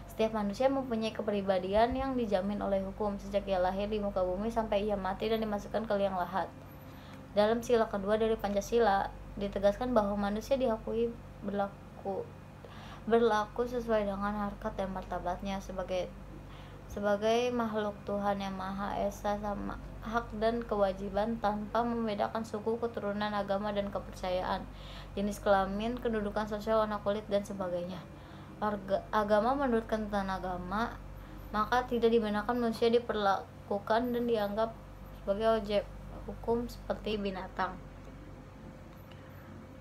Setiap manusia mempunyai kepribadian yang dijamin oleh hukum sejak ia lahir di muka bumi sampai ia mati dan dimasukkan ke liang lahat. Dalam sila kedua dari Pancasila ditegaskan bahwa manusia diakui berlaku sesuai dengan harkat dan martabatnya sebagai makhluk Tuhan yang Maha Esa, sama hak dan kewajiban tanpa membedakan suku, keturunan, agama, dan kepercayaan, jenis kelamin, kedudukan sosial, warna kulit, dan sebagainya. Agama menurut ketentuan agama, maka tidak dibenarkan manusia diperlakukan dan dianggap sebagai objek hukum seperti binatang.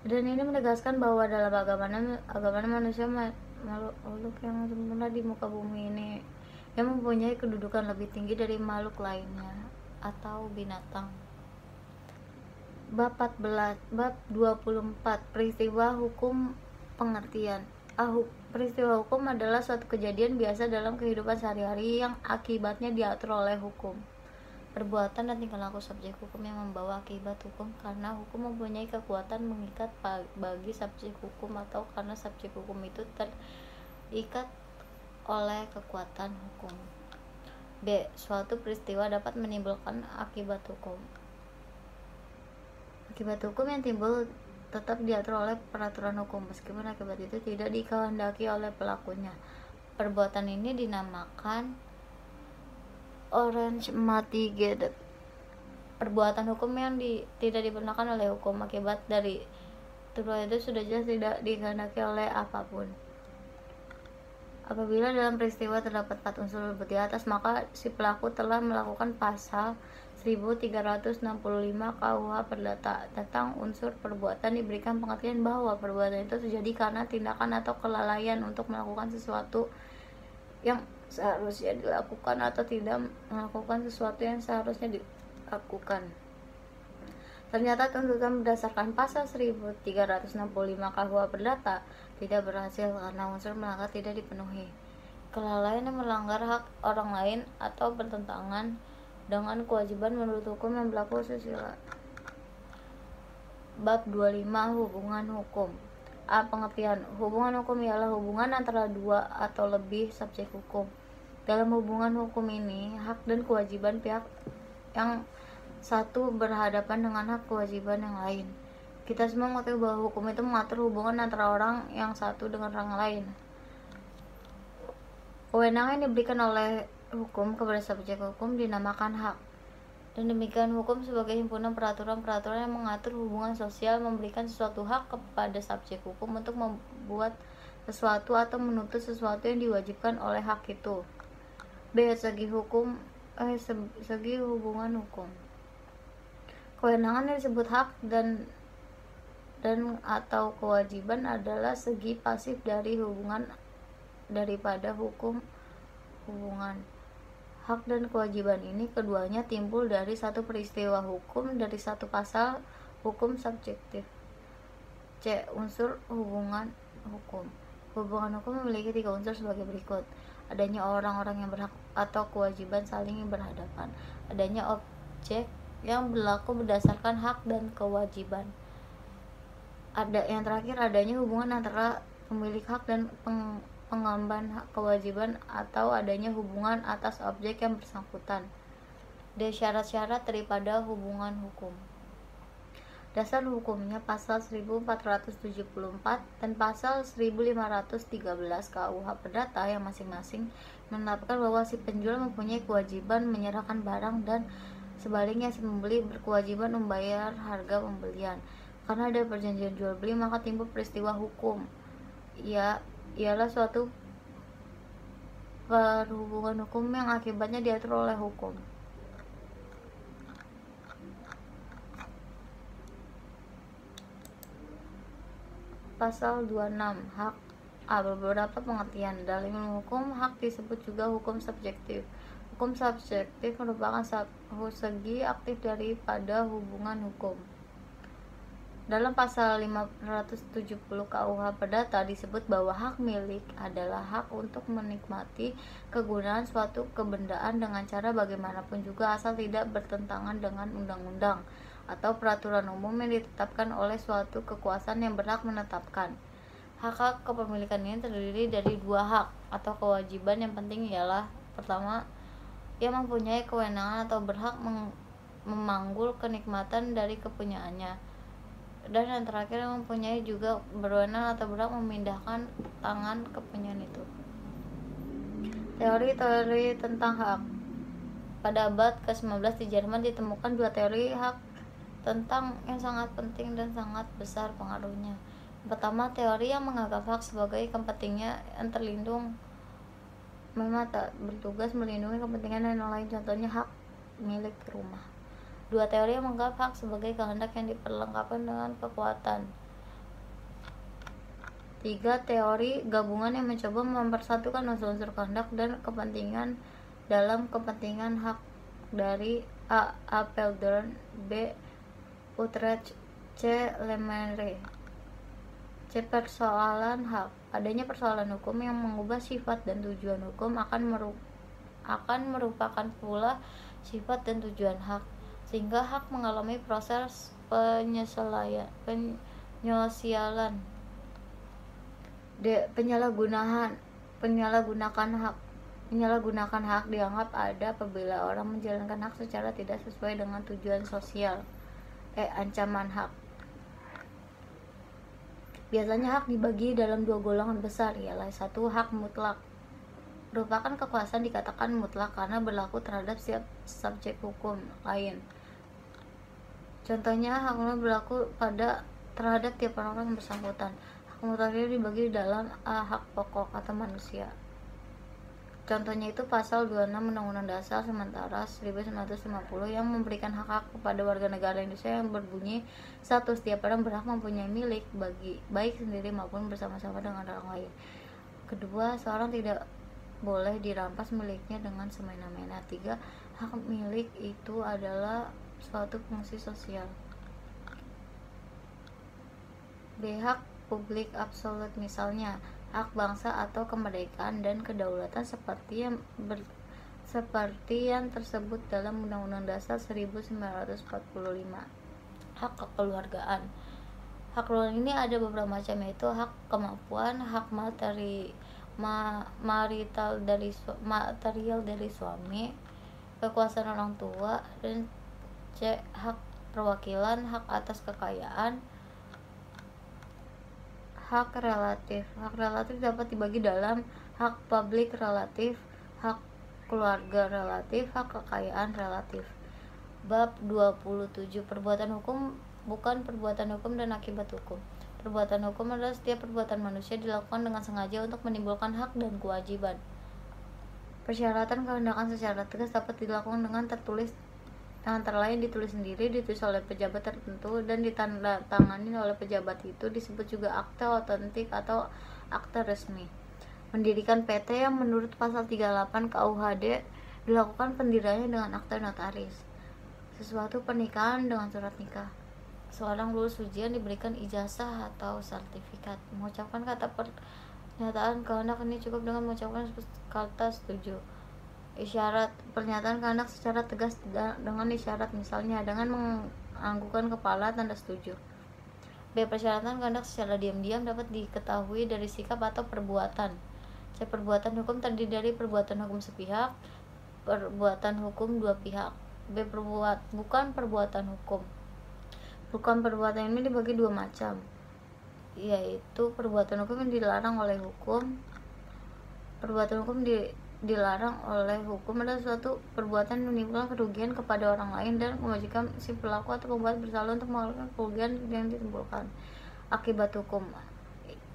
Dan ini menegaskan bahwa dalam agama manusia makhluk yang sempurna di muka bumi ini, yang mempunyai kedudukan lebih tinggi dari makhluk lainnya atau binatang. Bab 24 Peristiwa hukum pengertian. Peristiwa hukum adalah suatu kejadian biasa dalam kehidupan sehari-hari yang akibatnya diatur oleh hukum. Perbuatan dan tingkah laku subjek hukum yang membawa akibat hukum karena hukum mempunyai kekuatan mengikat bagi subjek hukum atau karena subjek hukum itu terikat oleh kekuatan hukum. B. Suatu peristiwa dapat menimbulkan akibat hukum. Akibat hukum yang timbul tetap diatur oleh peraturan hukum meskipun akibat itu tidak dikehendaki oleh pelakunya. Perbuatan ini dinamakan orange mitigated. Perbuatan hukum yang tidak dibenarkan oleh hukum, akibat dari perbuatan itu sudah jelas tidak dikehendaki oleh apapun. Apabila dalam peristiwa terdapat 4 unsur berikut di atas, maka si pelaku telah melakukan pasal 1365 KUH Perdata tentang unsur perbuatan. Diberikan pengertian bahwa perbuatan itu terjadi karena tindakan atau kelalaian untuk melakukan sesuatu yang seharusnya dilakukan atau tidak melakukan sesuatu yang seharusnya dilakukan. Ternyata tuntutan berdasarkan pasal 1365 KUH Perdata tidak berhasil karena unsur melanggar tidak dipenuhi. Kelalaian yang melanggar hak orang lain atau bertentangan dengan kewajiban menurut hukum yang berlaku sesuai. Bab 25 Hubungan hukum. A. Pengertian. Hubungan hukum ialah hubungan antara dua atau lebih subjek hukum. Dalam hubungan hukum ini, hak dan kewajiban pihak yang satu berhadapan dengan hak kewajiban yang lain. Kita semua mengetahui bahwa hukum itu mengatur hubungan antara orang yang satu dengan orang lain. Kewenangan yang diberikan oleh hukum kepada subjek hukum dinamakan hak. Dan demikian hukum sebagai himpunan peraturan-peraturan yang mengatur hubungan sosial memberikan sesuatu hak kepada subjek hukum untuk membuat sesuatu atau menuntut sesuatu yang diwajibkan oleh hak itu. B. Segi hubungan hukum. Kewenangan yang disebut hak dan dan atau kewajiban adalah segi pasif dari hubungan daripada hukum hubungan. Hak dan kewajiban ini keduanya timbul dari satu peristiwa hukum dari satu pasal hukum subjektif. C. Unsur hubungan hukum. Hubungan hukum memiliki 3 unsur sebagai berikut. Adanya orang-orang yang berhak atau kewajiban saling berhadapan. Adanya objek yang berlaku berdasarkan hak dan kewajiban. Yang terakhir adanya hubungan antara pemilik hak dan pengemban hak kewajiban atau adanya hubungan atas objek yang bersangkutan. D. Syarat-syarat daripada hubungan hukum. Dasar hukumnya pasal 1474 dan pasal 1513 KUH Perdata yang masing-masing menetapkan bahwa si penjual mempunyai kewajiban menyerahkan barang dan sebaliknya si pembeli berkewajiban membayar harga pembelian. Karena ada perjanjian jual beli maka timbul peristiwa hukum. Ialah suatu perhubungan hukum yang akibatnya diatur oleh hukum. Pasal 26 hak beberapa pengertian. Dalam ilmu hukum, hak disebut juga hukum subjektif. Hukum subjektif merupakan segi aktif daripada hubungan hukum. Dalam pasal 570 KUH Perdata disebut bahwa hak milik adalah hak untuk menikmati kegunaan suatu kebendaan dengan cara bagaimanapun juga asal tidak bertentangan dengan undang-undang atau peraturan umum yang ditetapkan oleh suatu kekuasaan yang berhak menetapkan. Hak kepemilikan ini terdiri dari 2 hak atau kewajiban yang penting ialah pertama, ia mempunyai kewenangan atau berhak memanggul kenikmatan dari kepunyaannya, dan yang terakhir mempunyai juga berwenang atau berhak memindahkan tangan kepunyaan itu. Teori-teori tentang hak. Pada abad ke-19 di Jerman ditemukan 2 teori hak tentang yang sangat penting dan sangat besar pengaruhnya. Pertama, teori yang menganggap hak sebagai kepentingan yang terlindung memang tak bertugas melindungi kepentingan yang lain, contohnya hak milik rumah. 2. Teori yang menganggap hak sebagai kehendak yang diperlengkapi dengan kekuatan. 3. Teori gabungan yang mencoba mempersatukan unsur-unsur kehendak dan kepentingan dalam kepentingan hak dari A. Apeldoorn, B. Utrecht, C. Lemaitre. C. Persoalan hak. Adanya persoalan hukum yang mengubah sifat dan tujuan hukum akan merupakan pula sifat dan tujuan hak, sehingga hak mengalami proses penyosialan. D. Penyalahgunakan hak. Menyalahgunakan hak dianggap ada apabila orang menjalankan hak secara tidak sesuai dengan tujuan sosial. Ancaman hak. Biasanya hak dibagi dalam 2 golongan besar, ialah 1. Hak mutlak, merupakan kekuasaan dikatakan mutlak karena berlaku terhadap setiap subjek hukum lain. Contohnya, hak mutlak berlaku terhadap tiap orang yang bersangkutan. Hak mutlak ini dibagi dalam hak pokok atau manusia. Contohnya itu pasal 26 Undang-Undang Dasar sementara 1950 yang memberikan hak-hak kepada warga negara Indonesia yang berbunyi 1. Setiap orang berhak mempunyai milik baik sendiri maupun bersama-sama dengan orang lain. Kedua, seorang tidak boleh dirampas miliknya dengan semena-mena. 3. Hak milik itu adalah suatu fungsi sosial. B. Hak publik absolut, misalnya hak bangsa atau kemerdekaan dan kedaulatan seperti yang tersebut dalam Undang-Undang Dasar 1945. Hak kekeluargaan. Hak keluarga ini ada beberapa macam, yaitu hak kemampuan, hak material dari suami, kekuasaan orang tua, dan C. Hak perwakilan, hak atas kekayaan. Hak relatif. Hak relatif dapat dibagi dalam hak publik relatif, hak keluarga relatif, hak kekayaan relatif. Bab 27. Perbuatan hukum bukan perbuatan hukum dan akibat hukum. Perbuatan hukum adalah setiap perbuatan manusia dilakukan dengan sengaja untuk menimbulkan hak dan kewajiban. Persyaratan kehendakan secara tegas dapat dilakukan dengan tertulis yang antara lain ditulis sendiri, ditulis oleh pejabat tertentu, dan ditandatangani oleh pejabat itu disebut juga akte otentik atau akte resmi. Mendirikan PT yang menurut pasal 38 KUHD dilakukan pendiriannya dengan akte notaris. Sesuatu pernikahan dengan surat nikah. Seorang lulus ujian diberikan ijazah atau sertifikat. Mengucapkan kata pernyataan kehendak ini cukup dengan mengucapkan kata setuju. Isyarat pernyataan kehendak secara tegas dengan isyarat, misalnya dengan menganggukkan kepala tanda setuju. B. Persyaratan kehendak secara diam-diam dapat diketahui dari sikap atau perbuatan. C. Perbuatan hukum terdiri dari perbuatan hukum sepihak, perbuatan hukum dua pihak. B. Bukan perbuatan hukum. Bukan perbuatan ini dibagi dua macam, yaitu perbuatan hukum yang dilarang oleh hukum. Perbuatan hukum dilarang oleh hukum adalah suatu perbuatan yang menimbulkan kerugian kepada orang lain dan mewajibkan si pelaku atau pembuat bersalah untuk mengeluarkan kerugian yang ditimbulkan. Akibat hukum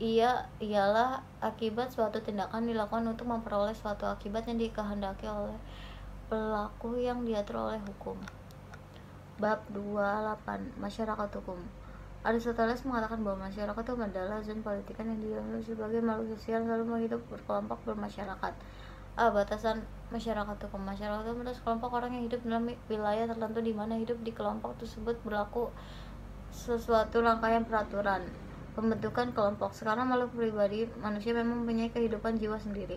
ialah akibat suatu tindakan dilakukan untuk memperoleh suatu akibat yang dikehendaki oleh pelaku yang diatur oleh hukum. Bab 28. Masyarakat hukum. Aristoteles mengatakan bahwa masyarakat itu adalah zon politikan yang dianggap sebagai makhluk sosial selalu hidup berkelompok bermasyarakat. A. Batasan masyarakat hukum. Masyarakat hukum adalah sekelompok orang yang hidup dalam wilayah tertentu di mana hidup di kelompok tersebut berlaku sesuatu rangkaian peraturan. Pembentukan kelompok. Sekarang makhluk pribadi manusia memang mempunyai kehidupan jiwa sendiri.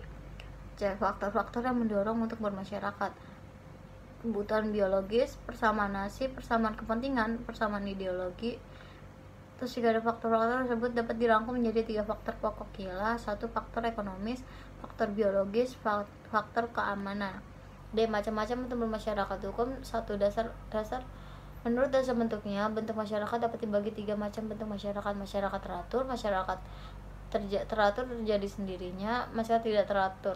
C. Faktor-faktor yang mendorong untuk bermasyarakat. Kebutuhan biologis, persamaan nasib, persamaan kepentingan, persamaan ideologi. Terus jika ada faktor-faktor tersebut dapat dirangkum menjadi 3 faktor pokok, ialah 1. Faktor ekonomis, faktor biologis, faktor keamanan. D. Macam-macam bentuk bermasyarakat hukum. 1. Dasar. Menurut dasar bentuknya, bentuk masyarakat dapat dibagi 3 macam bentuk masyarakat. Masyarakat teratur, masyarakat teratur terjadi sendirinya, masyarakat tidak teratur.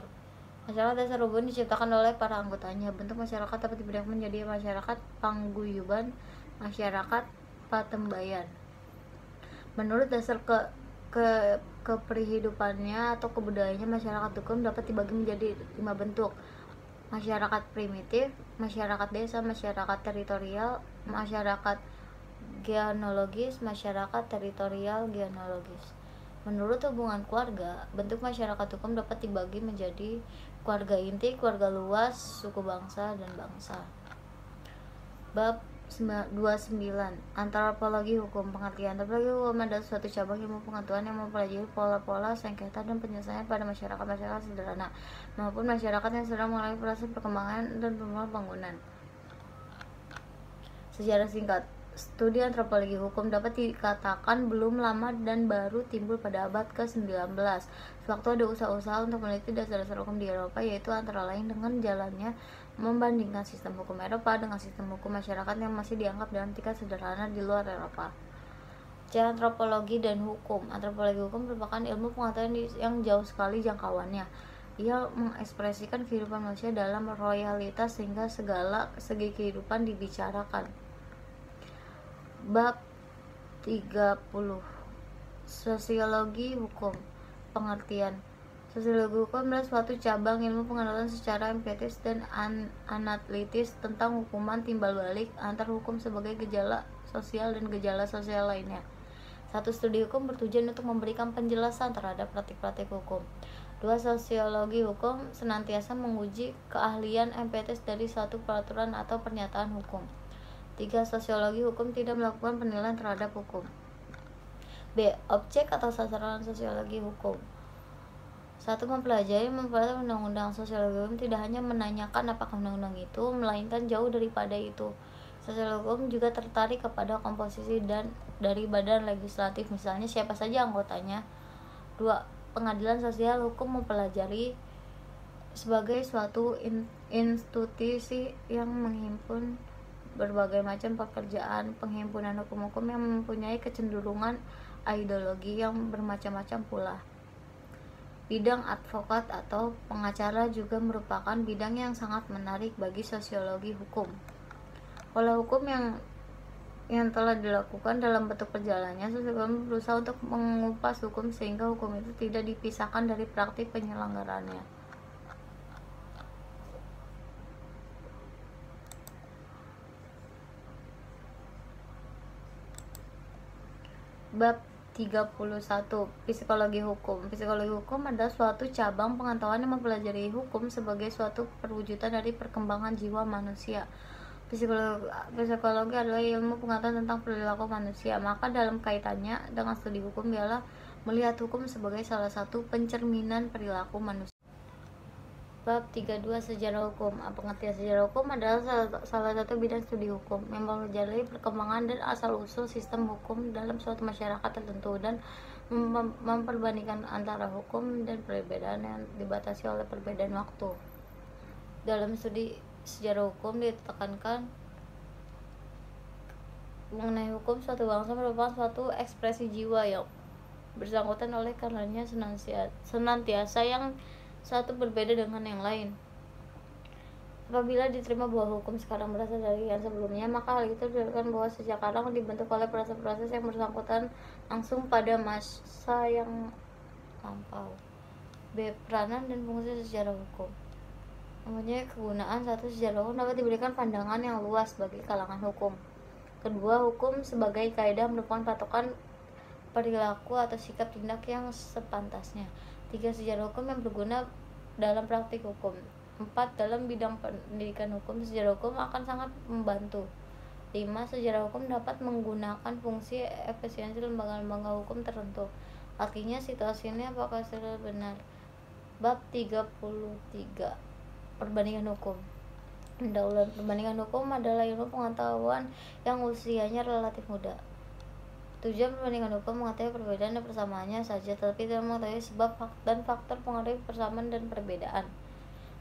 Masyarakat dasar umum diciptakan oleh para anggotanya. Bentuk masyarakat dapat dibedakan menjadi masyarakat pangguyuban, masyarakat patembayan. Menurut dasar keprihidupannya atau kebudayaannya, masyarakat hukum dapat dibagi menjadi 5 bentuk. Masyarakat primitif, masyarakat desa, masyarakat teritorial, masyarakat genealogis, masyarakat teritorial genealogis. Menurut hubungan keluarga, bentuk masyarakat hukum dapat dibagi menjadi keluarga inti, keluarga luas, suku bangsa, dan bangsa. Bab 29. Antropologi hukum. Pengertian antropologi hukum adalah suatu cabang ilmu pengetahuan yang mempelajari pola-pola sengketa dan penyelesaian pada masyarakat sederhana maupun masyarakat yang sedang mengalami proses perkembangan dan pembangunan. Sejarah singkat. Studi antropologi hukum dapat dikatakan belum lama dan baru timbul pada abad ke-19. Sewaktu ada usaha-usaha untuk meneliti dasar-dasar hukum di Eropa, yaitu antara lain dengan jalannya membandingkan sistem hukum Eropa dengan sistem hukum masyarakat yang masih dianggap dalam tingkat sederhana di luar Eropa. C. Antropologi dan hukum. Antropologi hukum merupakan ilmu pengetahuan yang jauh sekali jangkauannya. Ia mengekspresikan kehidupan manusia dalam royalitas sehingga segala segi kehidupan dibicarakan. Bab 30. Sosiologi hukum. Pengertian. Sosiologi hukum adalah suatu cabang ilmu pengetahuan secara empiris dan analitis tentang hukuman timbal balik antar hukum sebagai gejala sosial dan gejala sosial lainnya. Satu, studi hukum bertujuan untuk memberikan penjelasan terhadap praktik-praktik hukum. 2. Sosiologi hukum senantiasa menguji keahlian empiris dari suatu peraturan atau pernyataan hukum. 3. Sosiologi hukum tidak melakukan penilaian terhadap hukum. B. Objek atau sasaran sosiologi hukum. 1. Mempelajari undang-undang. Sosiologi hukum tidak hanya menanyakan apakah undang-undang itu, melainkan jauh daripada itu. Sosiologi hukum juga tertarik kepada komposisi dari badan legislatif, misalnya siapa saja anggotanya. 2. Pengadilan sosial hukum mempelajari sebagai suatu institusi yang menghimpun berbagai macam pekerjaan penghimpunan hukum-hukum yang mempunyai kecenderungan ideologi yang bermacam-macam pula. Bidang advokat atau pengacara juga merupakan bidang yang sangat menarik bagi sosiologi hukum. Pola hukum yang telah dilakukan dalam bentuk perjalanannya, sosiologi berusaha untuk mengupas hukum sehingga hukum itu tidak dipisahkan dari praktik penyelenggarannya. Bab 31. Psikologi hukum. Psikologi hukum adalah suatu cabang pengetahuan yang mempelajari hukum sebagai suatu perwujudan dari perkembangan jiwa manusia. Psikologi adalah ilmu pengetahuan tentang perilaku manusia. Maka dalam kaitannya dengan studi hukum ialah melihat hukum sebagai salah satu pencerminan perilaku manusia. Bab 32. Sejarah hukum. Pengertian sejarah hukum adalah salah satu bidang studi hukum yang mempelajari perkembangan dan asal-usul sistem hukum dalam suatu masyarakat tertentu dan memperbandingkan antara hukum dan perbedaan yang dibatasi oleh perbedaan waktu. Dalam studi sejarah hukum ditekankan mengenai hukum suatu bangsa merupakan suatu ekspresi jiwa yang bersangkutan oleh karenanya senantiasa yang satu berbeda dengan yang lain. Apabila diterima bahwa hukum sekarang berasal dari yang sebelumnya, maka hal itu dilakukan bahwa sejak sekarang dibentuk oleh proses-proses yang bersangkutan langsung pada masa yang lampau. B. Peranan dan fungsi sejarah hukum. Mempunyai kegunaan. Satu, sejarah hukum dapat diberikan pandangan yang luas bagi kalangan hukum. Kedua, hukum sebagai kaidah merupakan patokan perilaku atau sikap tindak yang sepantasnya. 3. Sejarah hukum yang berguna dalam praktik hukum. 4. Dalam bidang pendidikan hukum, sejarah hukum akan sangat membantu. 5. Sejarah hukum dapat menggunakan fungsi efisiensi lembaga-lembaga hukum tertentu. Artinya situasi ini apakah sudah benar? Bab 33. Perbandingan hukum. Pendahuluan. Perbandingan hukum adalah ilmu pengetahuan yang usianya relatif muda. Tujuan perbandingan hukum mengetahui perbedaan dan persamaannya saja, tetapi tidak mengetahui sebab dan faktor pengaruh persamaan dan perbedaan.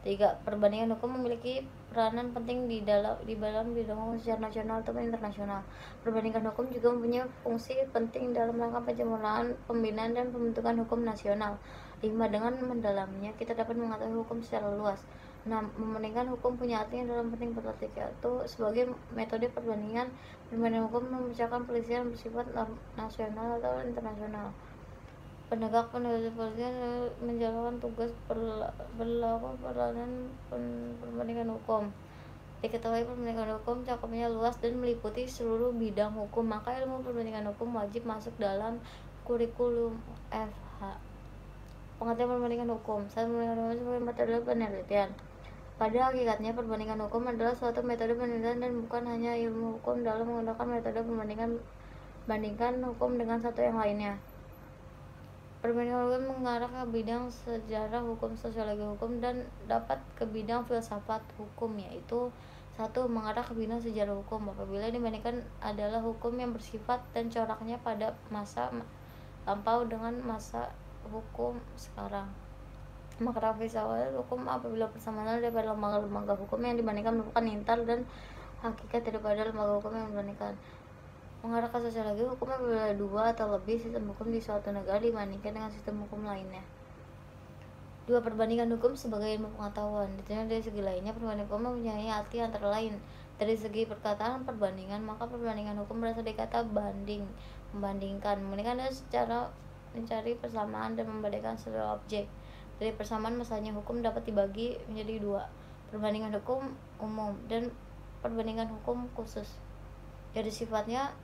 3. Perbandingan hukum memiliki peranan penting di dalam bidang hukum secara nasional atau internasional. Perbandingan hukum juga mempunyai fungsi penting dalam rangka penyempurnaan, pembinaan, dan pembentukan hukum nasional. 5. Dengan mendalaminya, kita dapat mengetahui hukum secara luas. 6. Membandingkan hukum punya arti yang dalam penting berarti yaitu sebagai metode perbandingan hukum memecahkan pelisihan bersifat nasional atau internasional. Penegak polisi menjalankan tugas berlaku peranan perbandingan hukum. Diketahui perbandingan hukum cakupnya luas dan meliputi seluruh bidang hukum, maka ilmu perbandingan hukum wajib masuk dalam kurikulum FH. Pengertian perbandingan hukum. Saat perbandingan hukum sebagai metode penelitian. Pada hakikatnya, perbandingan hukum adalah suatu metode penelitian dan bukan hanya ilmu hukum dalam menggunakan metode bandingkan hukum dengan satu yang lainnya. Perbandingan hukum mengarah ke bidang sejarah hukum, sosiologi hukum, dan dapat ke bidang filsafat hukum, yaitu 1. Mengarah ke bidang sejarah hukum apabila dibandingkan adalah hukum yang bersifat dan coraknya pada masa lampau dengan masa hukum sekarang. Mengarah filsafat hukum apabila persamaan daripada lembaga-lembaga hukum yang dibandingkan merupakan intar dan hakikat daripada lembaga hukum yang dibandingkan. Mengarah ke sosiologi hukum apabila dua atau lebih sistem hukum di suatu negara dibandingkan dengan sistem hukum lainnya. 2. Perbandingan hukum sebagai ilmu pengetahuan. Diterima dari segi lainnya, perbandingan hukum mempunyai arti antara lain. Dari segi perkataan perbandingan, maka perbandingan hukum berasal dari kata banding, membandingkan. Membandingkan adalah secara mencari persamaan dan membandingkan seluruh objek. Dari persamaan misalnya hukum dapat dibagi menjadi 2, perbandingan hukum umum dan perbandingan hukum khusus. Jadi sifatnya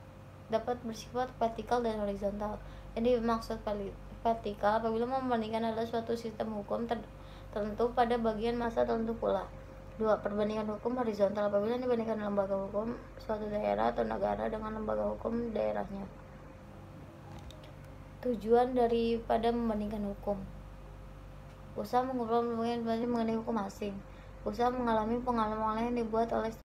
dapat bersifat vertikal dan horizontal. Jadi maksud vertikal apabila membandingkan adalah suatu sistem hukum tertentu pada bagian masa tertentu pula. 2. Perbandingan hukum horizontal apabila dibandingkan lembaga hukum suatu daerah atau negara dengan lembaga hukum daerahnya. Tujuan daripada membandingkan hukum. Usaha mengumpulkan informasi mengenai hukum asing. Usaha mengalami pengalaman yang dibuat oleh